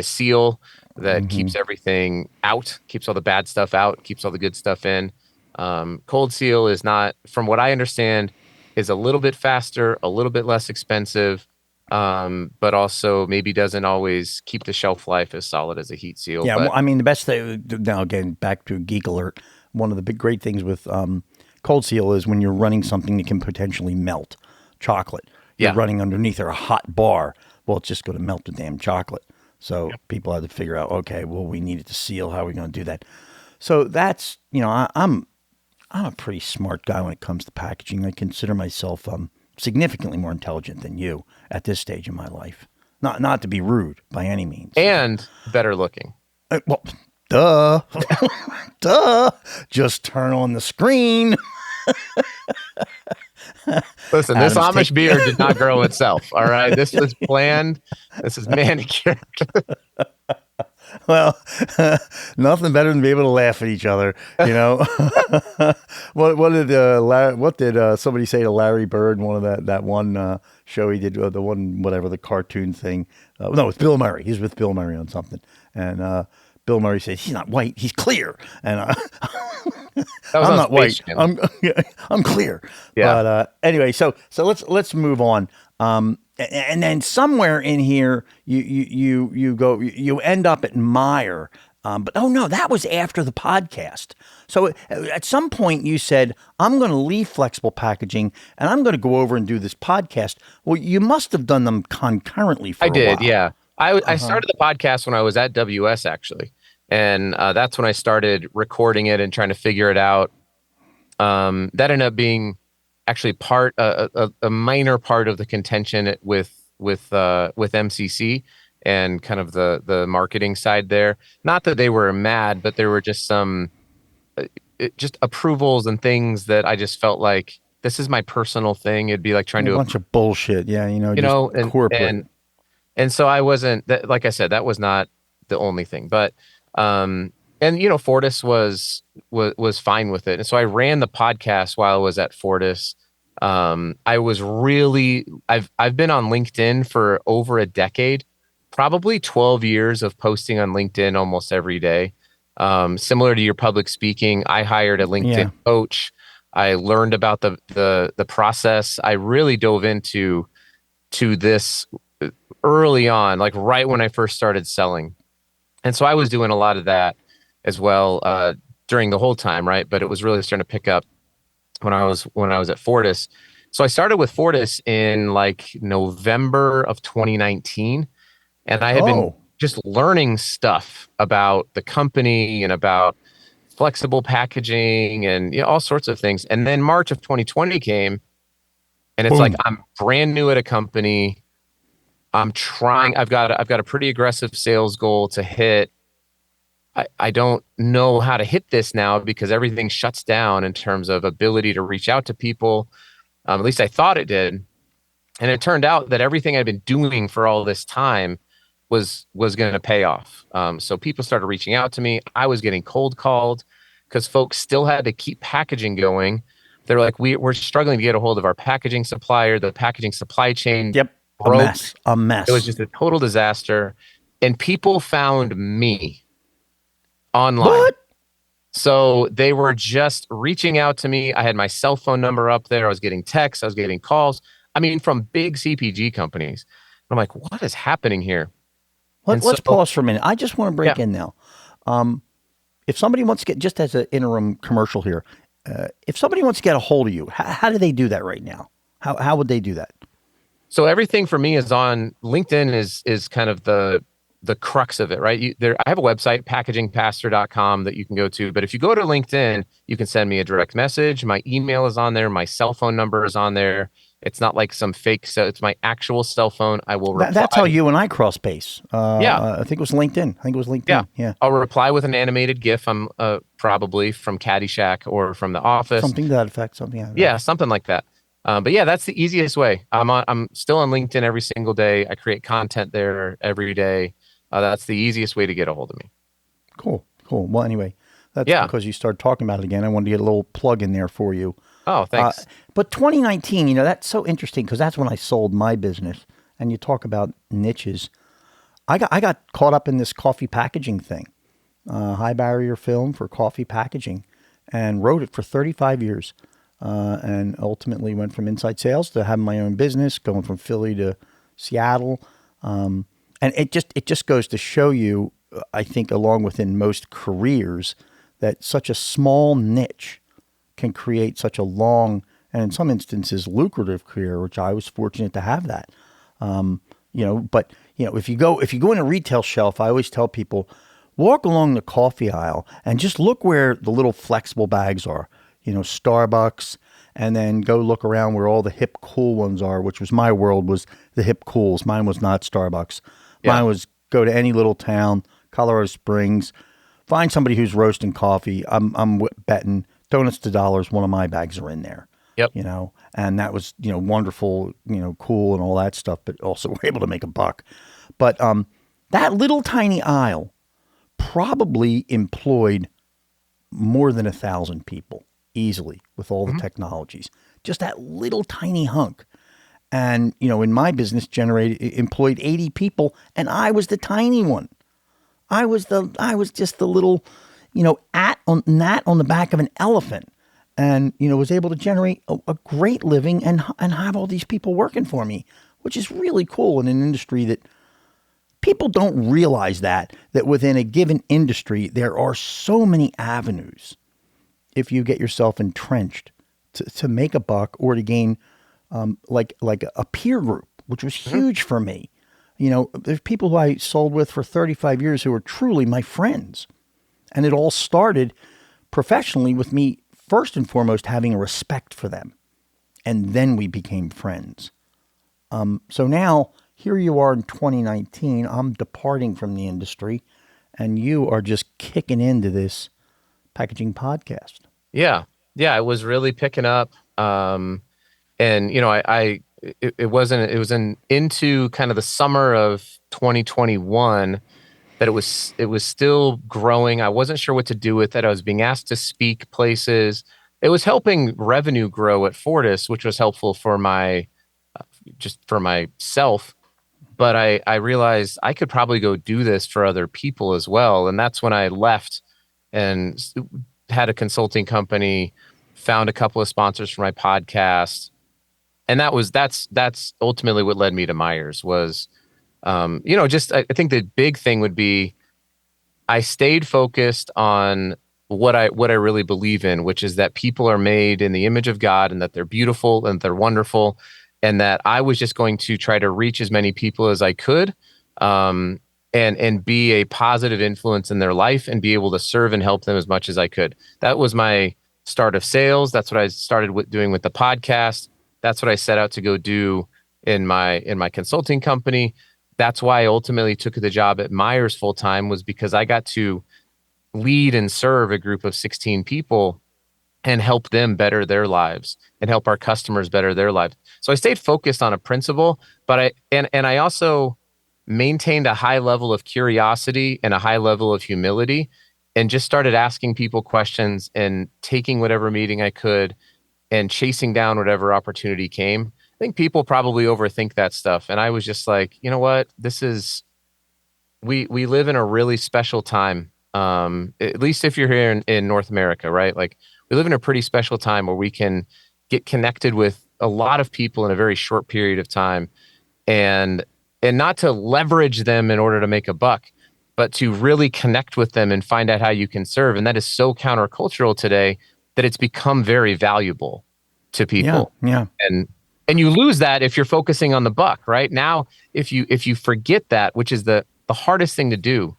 seal that Mm-hmm. keeps everything out, keeps all the bad stuff out, keeps all the good stuff in. Cold seal is not, from what I understand, is a little bit faster, a little bit less expensive, but also maybe doesn't always keep the shelf life as solid as a heat seal. Yeah, well, But I mean, the best thing, now again, back to Geek Alert, one of the big great things with cold seal is when you're running something that can potentially melt chocolate. You're yeah, running underneath or a hot bar. Well, it's just going to melt the damn chocolate. So people had to figure out, okay, well, we need it to seal. How are we going to do that? So that's, I'm a pretty smart guy when it comes to packaging. I consider myself significantly more intelligent than you at this stage in my life. Not to be rude by any means. and better looking. Well, duh, duh. Just turn on the screen. Listen, this Adam's Amish beard did not grow itself. All right, this was planned. This is manicured. Well, nothing better than be able to laugh at each other. What did somebody say to Larry Bird? One of that one show he did, the one whatever the cartoon thing. No, it's Bill Murray. He's with Bill Murray on something, and Bill Murray says he's not white, he's clear, and That was I'm on not white. Space Jam. I'm clear. Yeah. But anyway, so let's move on. And then somewhere in here, you end up at Meyer. But oh no, that was after the podcast. So at some point you said, I'm going to leave flexible packaging and I'm going to go over and do this podcast. Well, you must have done them concurrently for I a did, while. yeah. I started the podcast when I was at WS, actually, and that's when I started recording it and trying to figure it out. That ended up being actually a minor part of the contention with MCC and kind of the marketing side there. Not that they were mad, but there were just some just approvals and things that I just felt like, this is my personal thing. It'd be like trying A to, bunch of bullshit. Yeah, just and corporate. and so I wasn't that, like I said, that was not the only thing, but and Fortis was fine with it, and so I ran the podcast while I was at Fortis. I was really, I've been on LinkedIn for over a decade, probably 12 years of posting on LinkedIn almost every day. Similar to your public speaking, I hired a LinkedIn coach. I learned about the process. I really dove into this early on, like right when I first started selling. And so I was doing a lot of that as well during the whole time, right? But it was really starting to pick up when I was at Fortis. So I started with Fortis in like November of 2019, and I had been just learning stuff about the company and about flexible packaging and all sorts of things. And then March of 2020 came, and it's Boom. like, I'm brand new at a company. I'm trying. I've got a pretty aggressive sales goal to hit. I don't know how to hit this now because everything shuts down in terms of ability to reach out to people. At least I thought it did. And it turned out that everything I'd been doing for all this time was going to pay off. So people started reaching out to me. I was getting cold called because folks still had to keep packaging going. They're like, we're struggling to get a hold of our packaging supplier. The packaging supply chain broke. A mess. It was just a total disaster. And people found me online. What? So they were just reaching out to me. I had my cell phone number up there. I was getting texts. I was getting calls. I mean, from big CPG companies. I'm like, what is happening here? And so, Let's pause for a minute. I just want to yeah. break in now. If somebody wants to get, just as an interim commercial here, if somebody wants to get a hold of you, how do they do that right now? How would they do that? So everything for me is on LinkedIn is kind of the crux of it, right? I have a website, packagingpastor.com, that you can go to. But if you go to LinkedIn, you can send me a direct message. My email is on there. My cell phone number is on there. It's not like some fake. So it's my actual cell phone. I will That's how reply. you and I cross pace. Yeah. I think it was LinkedIn. I think it was Yeah. LinkedIn. Yeah. I'll reply with an animated GIF. I'm probably from Caddyshack or from The Office. Something to that effect. Something like that. Yeah, something like that. But yeah, that's the easiest way. I'm still on LinkedIn every single day. I create content there every day. That's the easiest way to get a hold of me. Cool. Cool. Well, anyway, that's Yeah. because you started talking about it again. I wanted to get a little plug in there for you. Oh, thanks. But 2019, that's so interesting because that's when I sold my business. And you talk about niches. I got caught up in this coffee packaging thing, high barrier film for coffee packaging, and wrote it for 35 years. And ultimately went from inside sales to having my own business, going from Philly to Seattle. And it just goes to show you, I think, along within most careers, that such a small niche can create such a long and in some instances lucrative career, which I was fortunate to have that. But if you go in a retail shelf, I always tell people, walk along the coffee aisle and just look where the little flexible bags are, Starbucks, and then go look around where all the hip cool ones are, which was my world, was the hip cools. Mine was not Starbucks. Yeah. Mine was go to any little town, Colorado Springs, find somebody who's roasting coffee. I'm betting donuts to dollars, one of my bags are in there. Yep. And that was, wonderful, cool and all that stuff, but also we're able to make a buck. But that little tiny aisle probably employed more than 1,000 people easily with all the technologies. Just that little tiny hunk. And, in my business employed 80 people, and I was the tiny one. I was just the little, gnat on the back of an elephant. And, was able to generate a great living and have all these people working for me, which is really cool in an industry that people don't realize that within a given industry, there are so many avenues if you get yourself entrenched to make a buck or to gain like a peer group, which was huge for me. There's people who I sold with for 35 years who are truly my friends. And it all started professionally with me, first and foremost, having a respect for them. And then we became friends. So now, here you are in 2019. I'm departing from the industry, and you are just kicking into this packaging podcast. Yeah. Yeah. It was really picking up. And it was into kind of the summer of 2021 that it was still growing. I wasn't sure what to do with it. I was being asked to speak places. It was helping revenue grow at Fortis, which was helpful for just for myself. But I realized I could probably go do this for other people as well. And that's when I left and had a consulting company, found a couple of sponsors for my podcast. And that's ultimately what led me to Meyers was, I think the big thing would be I stayed focused on what I really believe in, which is that people are made in the image of God and that they're beautiful and they're wonderful, and that I was just going to try to reach as many people as I could, and be a positive influence in their life and be able to serve and help them as much as I could. That was my start of sales. That's what I started doing with the podcast. That's what I set out to go do in my consulting company. That's why I ultimately took the job at Meyers full time, was because I got to lead and serve a group of 16 people and help them better their lives and help our customers better their lives. So I stayed focused on a principle, but I also maintained a high level of curiosity and a high level of humility, and just started asking people questions and taking whatever meeting I could and chasing down whatever opportunity came. I think people probably overthink that stuff. And I was just like, you know what? We live in a really special time. At least if you're here in North America, right? Like we live in a pretty special time where we can get connected with a lot of people in a very short period of time, and not to leverage them in order to make a buck, but to really connect with them and find out how you can serve. And that is so countercultural today that it's become very valuable to Yeah, people. yeah. And you lose that if you're focusing on the buck, right? Now, if you forget that, which is the hardest thing to do,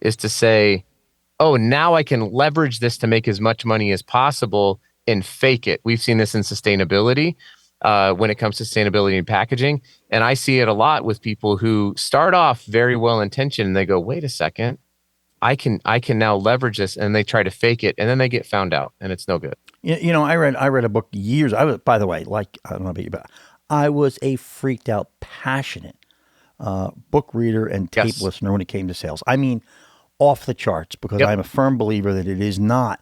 is to say, oh, now I can leverage this to make as much money as possible and fake it. We've seen this in sustainability, when it comes to sustainability and packaging. And I see it a lot with people who start off very well intentioned and they go, wait a second, I can now leverage this, and they try to fake it, and then they get found out, and it's no good. I read a book years. I was, by the way, like, I don't know about you, but I was a freaked out, passionate book reader and tape Yes. listener when it came to sales. I mean, off the charts, because Yep. I'm a firm believer that it is not,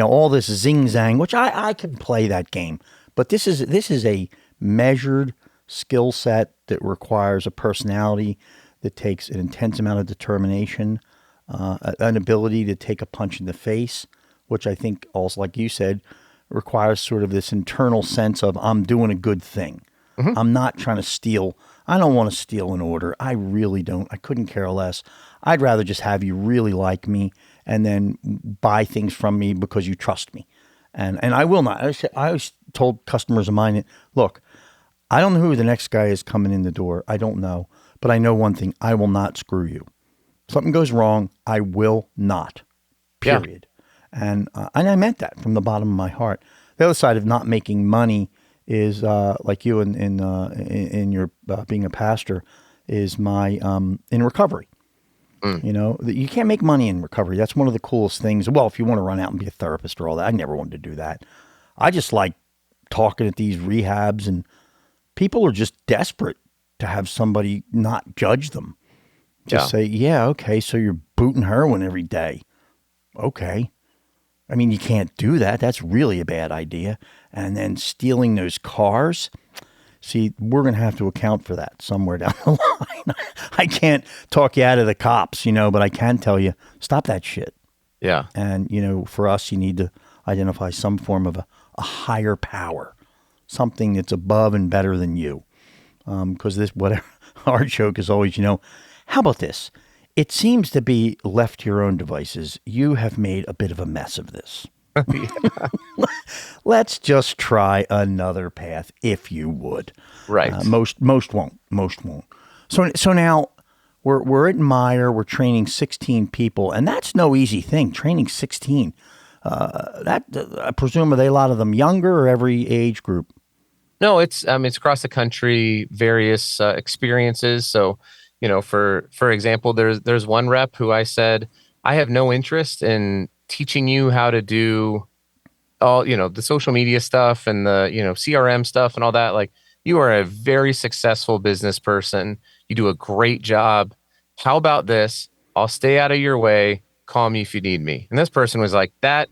all this zing zang, which I can play that game, but this is a measured skill set that requires a personality that takes an intense amount of determination, an ability to take a punch in the face, which I think also, like you said, requires sort of this internal sense of I'm doing a good thing. Mhm. I'm not trying to steal. I don't want to steal an order. I really don't. I couldn't care less. I'd rather just have you really like me and then buy things from me because you trust me. And I will not. I always told customers of mine, look, I don't know who the next guy is coming in the door. I don't know. But I know one thing. I will not screw you. Something goes wrong, I will not. Yeah. Period. And I meant that from the bottom of my heart. The other side of not making money is like you in your being a pastor is my in recovery. You can't make money in recovery. That's one of the coolest things. Well, if you want to run out and be a therapist or all that, I never wanted to do that. I just like talking at these rehabs, and people are just desperate to have somebody not judge them. Just say, yeah, okay, so you're booting heroin every day. Okay. I mean, you can't do that. That's really a bad idea. And then stealing those cars. See, we're going to have to account for that somewhere down the line. I can't talk you out of the cops, but I can tell you, stop that shit. Yeah. And, for us, you need to identify some form of a higher power, something that's above and better than you. Because whatever, our joke is always, how about this? It seems to be left to your own devices. You have made a bit of a mess of this. Let's just try another path, if you would. Right. Most won't. Most won't. So now we're at Meyer. We're training 16 people, and that's no easy thing. Training 16. I presume, are they a lot of them younger or every age group? No, it's across the country, various experiences. So, for example, there's one rep who I said, I have no interest in teaching you how to do all, the social media stuff and the, CRM stuff and all that. Like, you are a very successful business person. You do a great job. How about this? I'll stay out of your way. Call me if you need me. And this person was like, that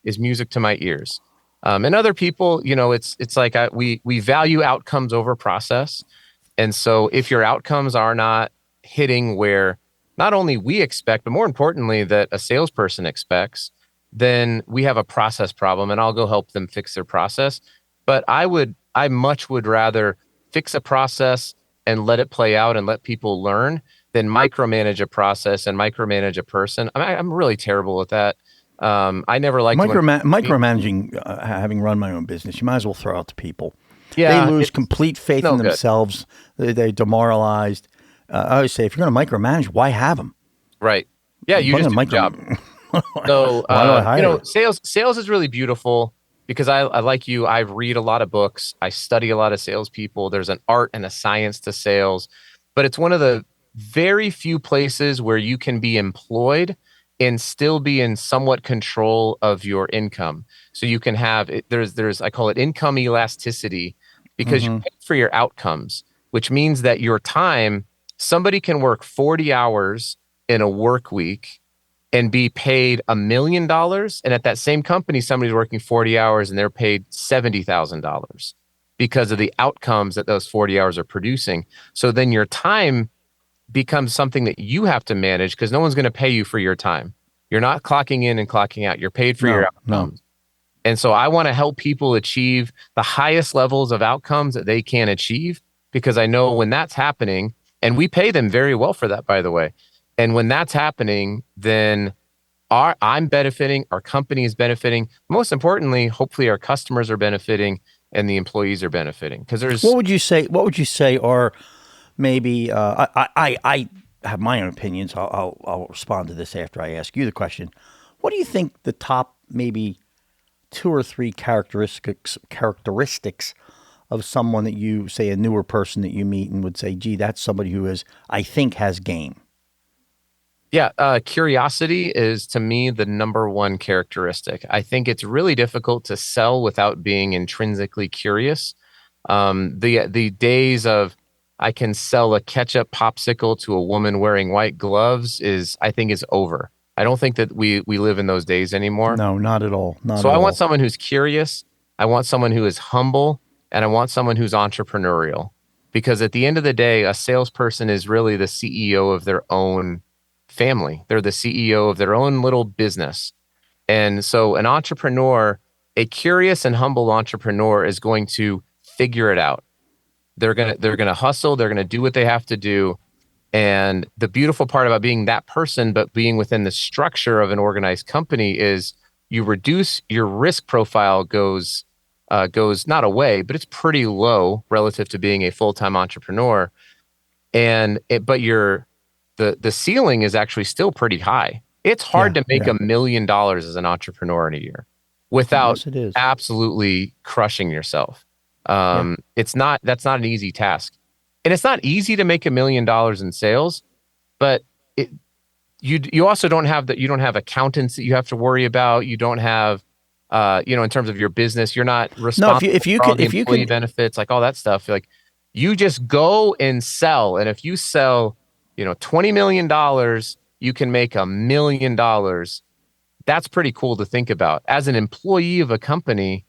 is music to my ears. And other people, it's like we value outcomes over process. And so if your outcomes are not hitting where not only we expect, but more importantly, that a salesperson expects, then we have a process problem, and I'll go help them fix their process. But I much would rather fix a process and let it play out and let people learn than micromanage a process and micromanage a person. I'm really terrible at that. I never liked Micromanaging, having run my own business, you might as well throw out to people. Yeah, They lose complete faith no in good. themselves. They're demoralized. I always say, if you're going to micromanage, why have them? Right. Yeah, you just do a job. So, Why do I hire? sales is really beautiful because I like you. I read a lot of books. I study a lot of salespeople. There's an art and a science to sales, but it's one of the very few places where you can be employed and still be in somewhat control of your income. So you can have it. There's I call it income elasticity because you pay for your outcomes, which means that your time, somebody can work 40 hours in a work week and be paid $1 million. And at that same company, somebody's working 40 hours and they're paid $70,000 because of the outcomes that those 40 hours are producing. So then your time becomes something that you have to manage because no one's going to pay you for your time. You're not clocking in and clocking out. You're paid for your No, no. outcomes. And so I want to help people achieve the highest levels of outcomes that they can achieve, because I know when that's happening, and we pay them very well for that, by the way. And when that's happening, then I'm benefiting, our company is benefiting. Most importantly, hopefully our customers are benefiting and the employees are benefiting. Because there's, What would you say? What would you say are maybe? I have my own opinions. I'll respond to this after I ask you the question. What do you think the top maybe two or three characteristics of someone that you say, a newer person that you meet and would say, gee, that's somebody who is, I think, has game? yeah, curiosity is to me the number one characteristic. I think it's really difficult to sell without being intrinsically curious. The days of I can sell a ketchup popsicle to a woman wearing white gloves is, I think, is over. I don't think that we live in those days anymore. No, not at all. Not So at I want all. someone who's curious. I want someone who is humble, and I want someone who's entrepreneurial. Because at the end of the day, a salesperson is really the CEO of their own family. They're the CEO of their own little business. And so an entrepreneur, a curious and humble entrepreneur, is going to figure it out. They're gonna hustle, they're gonna do what they have to do. And the beautiful part about being that person, but being within the structure of an organized company, is you reduce your risk profile goes not away, but it's pretty low relative to being a full-time entrepreneur. But the ceiling is actually still pretty high. It's hard Yeah, to make yeah. $1 million as an entrepreneur in a year without Yes, it is. absolutely crushing yourself. Yeah. That's not an easy task. And it's not easy to make $1 million in sales, but it, you also don't have that. You don't have accountants that you have to worry about. You don't have, in terms of your business, you're not No, responsible if you for all can the if you employee can benefits, like all that stuff. Like, you just go and sell, and if you sell, $20 million, you can make $1 million. That's pretty cool to think about. As an employee of a company,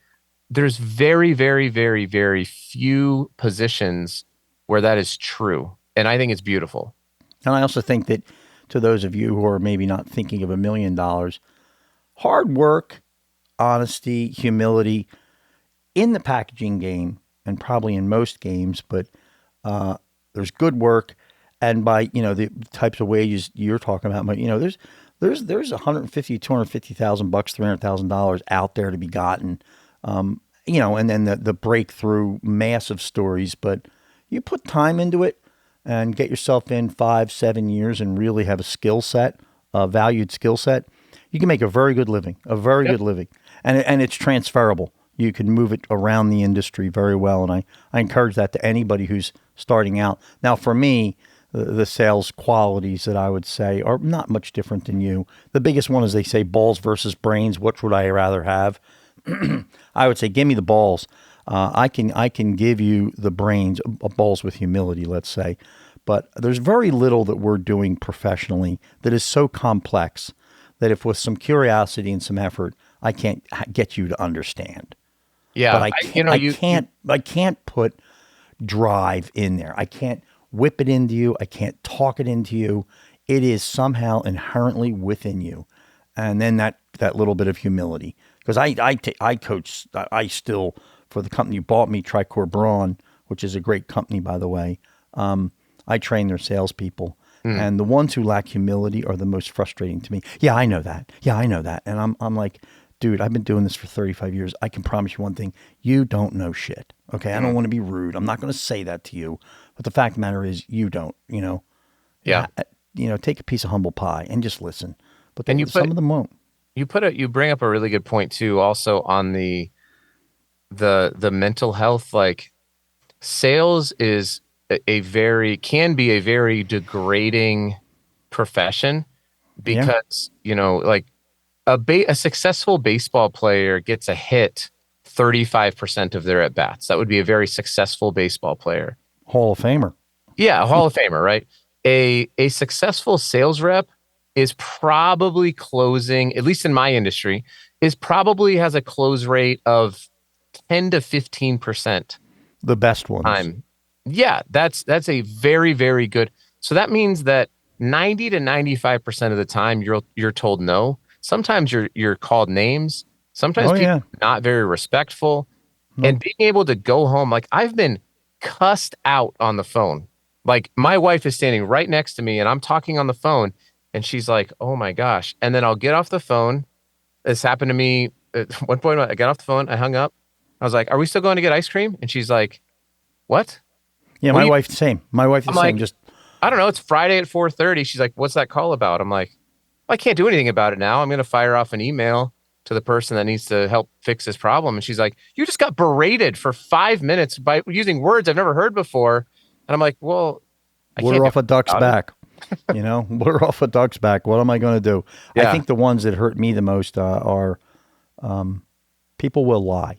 there's very, very, very, very few positions where that is true. And I think it's beautiful. And I also think that to those of you who are maybe not thinking of $1 million, hard work, honesty, humility in the packaging game, and probably in most games, but there's good work. And by, the types of wages you're talking about, but, there's 150, 250,000 bucks, $300,000 out there to be gotten. And then the breakthrough massive stories, but you put time into it and get yourself in 5, 7 years and really have a skill set, a valued skill set, you can make a very good living, Yep. good living. And it's transferable. You can move it around the industry very well. And I encourage that to anybody who's starting out. Now, for me, the sales qualities that I would say are not much different than you. The biggest one is, they say, balls versus brains. Which would I rather have? I would say, give me the balls. I can give you the brains, balls with humility, let's say. But there's very little that we're doing professionally that is so complex that if with some curiosity and some effort, I can't get you to understand. But Yeah. I can't, I can't put drive in there. I can't whip it into you. I can't talk it into you. It is somehow inherently within you. And then that little bit of humility. Because I coach, I still, for the company you bought me, Tricor Braun, which is a great company, by the way, I train their salespeople. Mm. And the ones who lack humility are the most frustrating to me. Yeah, I know that. Yeah, I know that. And I'm like, dude, I've been doing this for 35 years. I can promise you one thing. You don't know shit. Okay. I don't want to be rude. I'm not going to say that to you. But the fact of the matter is, you don't, Yeah. take a piece of humble pie and just listen. But And some of them won't. you bring up a really good point too, also on the mental health. Like, sales is can be a very degrading profession, Yeah. because, like, a successful baseball player gets a hit 35% of their at bats. That would be a very successful baseball player. Hall of Famer. Yeah, a Hall of Famer, right? A successful sales rep is probably closing, at least in my industry, is probably has a close rate of 10 to 15% The best ones. time. Yeah, that's a very, very good. So that means that 90 to 95% of the time you're told no. Sometimes you're called names. Sometimes Oh people yeah. are not very respectful. And Nope. being able to go home, like I've been cussed out on the phone. Like my wife is standing right next to me and I'm talking on the phone and she's like, "Oh my gosh." And then I'll get off the phone. This happened to me at one point. I got off the phone, I hung up. I was like, "Are we still going to get ice cream?" And she's like, "What? Yeah, What my do you?" wife the same. My wife the I'm same. like, Just "I don't know. It's Friday at 4:30." She's like, "What's that call about?" I'm like, "I can't do anything about it now. I'm going to fire off an email to the person that needs to help fix this problem." And she's like, "You just got berated for 5 minutes by using words I've never heard before." And I'm like, "Well, I can't water do off a duck's anything about it." back. Water off a duck's back. What am I going to do? I Yeah. think the ones that hurt me the most are people will lie.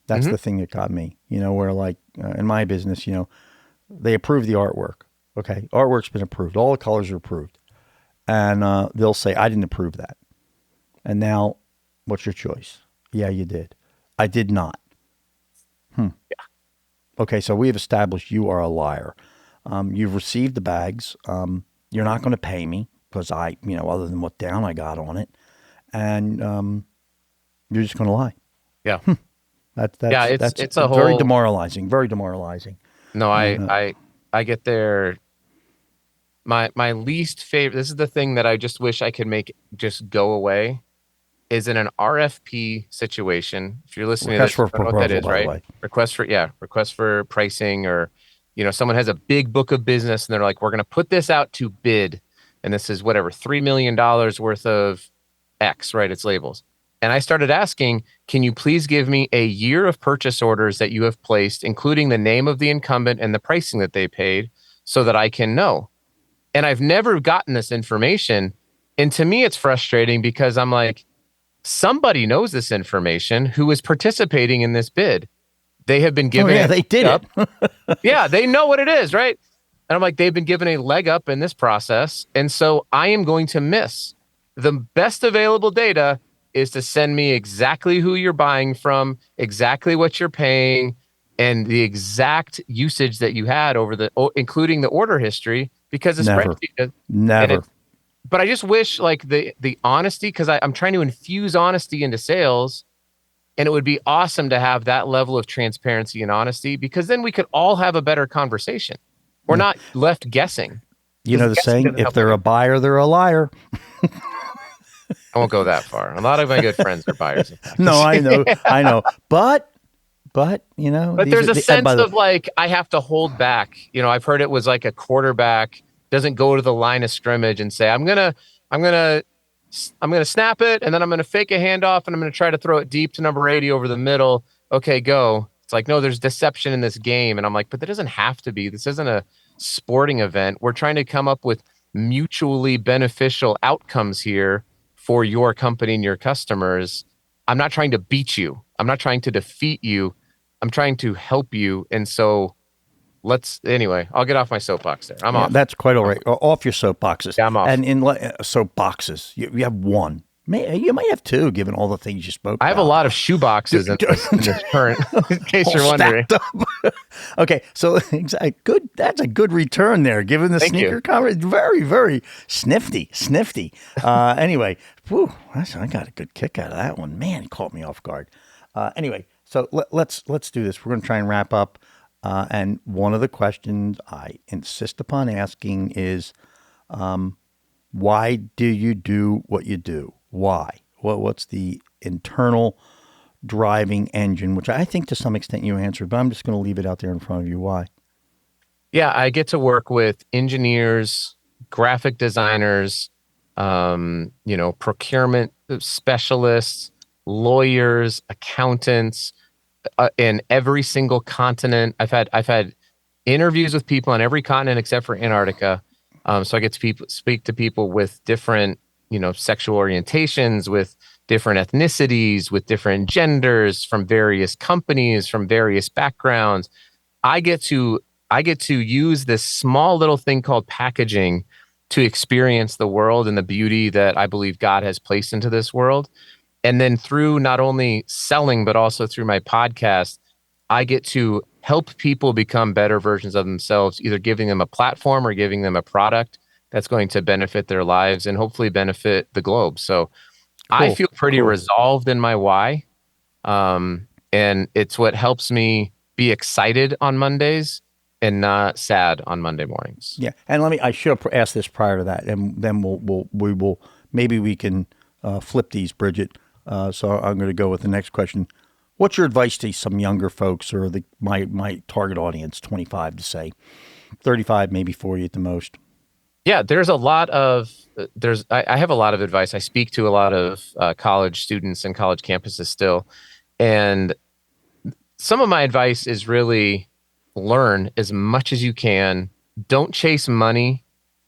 That's Hmm. the thing that got me. Where like in my business, they approve the artwork. Okay, artwork's been approved. All the colors are approved, and they'll say, "I didn't approve that." And now, what's your choice? Yeah, you did. I did not. Okay, so we have established you are a liar. You've received the bags. You're not going to pay me because other than what down I got on it, and you're just going to lie. Yeah. That, Yeah. that's It's that's it's a very whole. demoralizing. Very demoralizing. No, And I get there. My least favorite. This is the thing that I just wish I could make just go away. Is in an RFP situation. If you're listening to request this, for you a don't know what that proposal, is, by the right? way. Request for pricing, or someone has a big book of business and they're like, we're going to put this out to bid, and this is whatever $3 million worth of X, right? It's labels. And I started asking, can you please give me a year of purchase orders that you have placed, including the name of the incumbent and the pricing that they paid, so that I can know? And I've never gotten this information. And to me, it's frustrating because I'm like, somebody knows this information who is participating in this bid. They have been Oh given yeah, a they leg did up. it. Yeah, they know what it is, right? And I'm like, they've been given a leg up in this process. And so I am going to miss the best available data is to send me exactly who you're buying from, exactly what you're paying, and the exact usage that you had including the order history, because the Never, spreadsheet, and never. it's, but I just wish like the honesty, because I'm trying to infuse honesty into sales, and it would be awesome to have that level of transparency and honesty, because then we could all have a better conversation. We're Yeah. not left guessing, You because know the guessing saying: doesn't if help they're a anyone. buyer, they're a liar. I won't go that far. A lot of my good friends are buyers of No, I packaging. know, I know, but But these there's are a the. And sense by the way, of like, I have to hold back. I've heard it was like a quarterback doesn't go to the line of scrimmage and say, I'm gonna, I'm gonna snap it, and then I'm gonna fake a handoff, and I'm gonna try to throw it deep to number 80 over the middle. Okay, go. It's like, no, there's deception in this game. And I'm like, but that doesn't have to be. This isn't a sporting event. We're trying to come up with mutually beneficial outcomes here for your company and your customers. I'm not trying to beat you. I'm not trying to defeat you. I'm trying to help you. And so anyway, I'll get off my soapbox there. I'm yeah, off. that's quite all right. Off your soapboxes. Yeah, I'm off. And in soapboxes, you have one. You might have two, given all the things you spoke I have a about. lot of shoe boxes in this current, in case All you're wondering. stacked up. Okay, so good. That's a good return there, given the Thank you. sneaker coverage. Very, very snifty, snifty. Anyway, I got a good kick out of that one. Man, it caught me off guard. Anyway, so let's do this. We're going to try and wrap up. And one of the questions I insist upon asking is, why do you do what you do? Why? What's the internal driving engine? Which I think to some extent you answered, but I'm just going to leave it out there in front of you. Why? Yeah, I get to work with engineers, graphic designers, procurement specialists, lawyers, accountants, in every single continent. I've had interviews with people on every continent except for Antarctica. So I get to speak to people with different, sexual orientations, with different ethnicities, with different genders, from various companies, from various backgrounds. I get to I get to use this small little thing called packaging to experience the world and the beauty that I believe God has placed into this world. And then through not only selling, but also through my podcast, I get to help people become better versions of themselves, either giving them a platform or giving them a product that's going to benefit their lives and hopefully benefit the globe. So I Cool. feel pretty Cool. resolved in my why. And it's what helps me be excited on Mondays and not sad on Monday mornings. Yeah, and I should have asked this prior to that, and then we will maybe we can flip these, Bridget. So I'm going to go with the next question. What's your advice to some younger folks or my target audience, 25 to say, 35, maybe 40 at the most? Yeah, there's a lot of I have a lot of advice. I speak to a lot of college students and college campuses still, and some of my advice is really learn as much as you can. Don't chase money,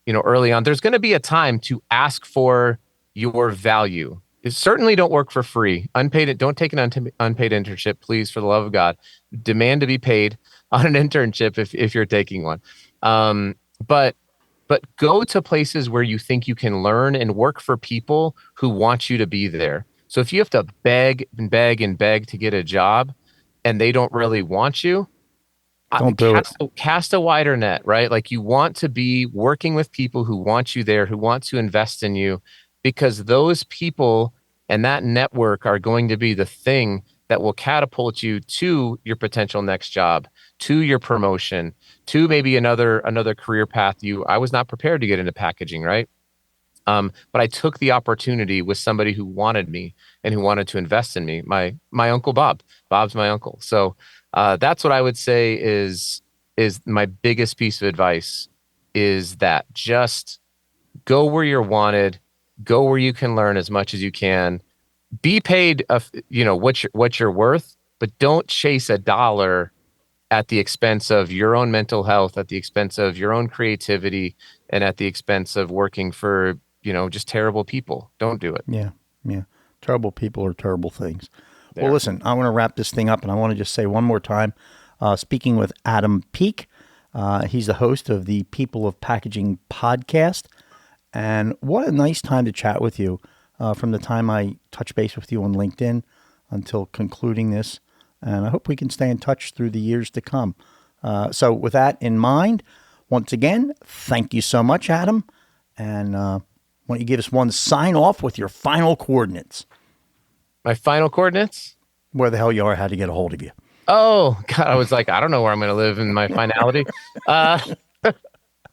early on. There's going to be a time to ask for your value. It certainly don't work for free. Don't take an unpaid internship, please, for the love of God. Demand to be paid on an internship if you're taking one. Um, but go to places where you think you can learn and work for people who want you to be there. So if you have to beg and beg and beg to get a job and they don't really want you, Don't do it. cast a wider net, right? Like you want to be working with people who want you there, who want to invest in you, because those people and that network are going to be the thing that will catapult you to your potential next job, to your promotion, to maybe another career path. I was not prepared to get into packaging, right? But I took the opportunity with somebody who wanted me and who wanted to invest in me. My uncle Bob. Bob's my uncle. So that's what I would say is my biggest piece of advice is that just go where you're wanted, go where you can learn as much as you can, be paid what you're worth, but don't chase a dollar at the expense of your own mental health, at the expense of your own creativity, and at the expense of working for, just terrible people. Don't do it. Yeah, yeah. Terrible people are terrible things. Well, There. listen, I want to wrap this thing up, and I want to just say one more time, speaking with Adam Peak, he's the host of the People of Packaging podcast. And what a nice time to chat with you from the time I touch base with you on LinkedIn until concluding this. And I hope we can stay in touch through the years to come. So with that in mind, once again, thank you so much, Adam. And why don't you give us one sign off with your final coordinates? My final coordinates? Where the hell you are, how to get a hold of you. Oh, God, I was like, I don't know where I'm going to live in my finality. Uh,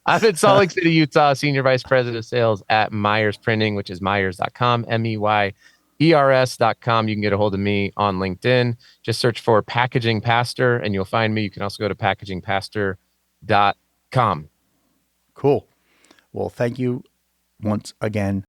I'm in Salt Lake City, Utah, Senior Vice President of Sales at Meyers Printing, which is Meyers.com, MEYERS.com. You can get a hold of me on LinkedIn. Just search for Packaging Pastor and you'll find me. You can also go to packagingpastor.com. Cool. Well, thank you once again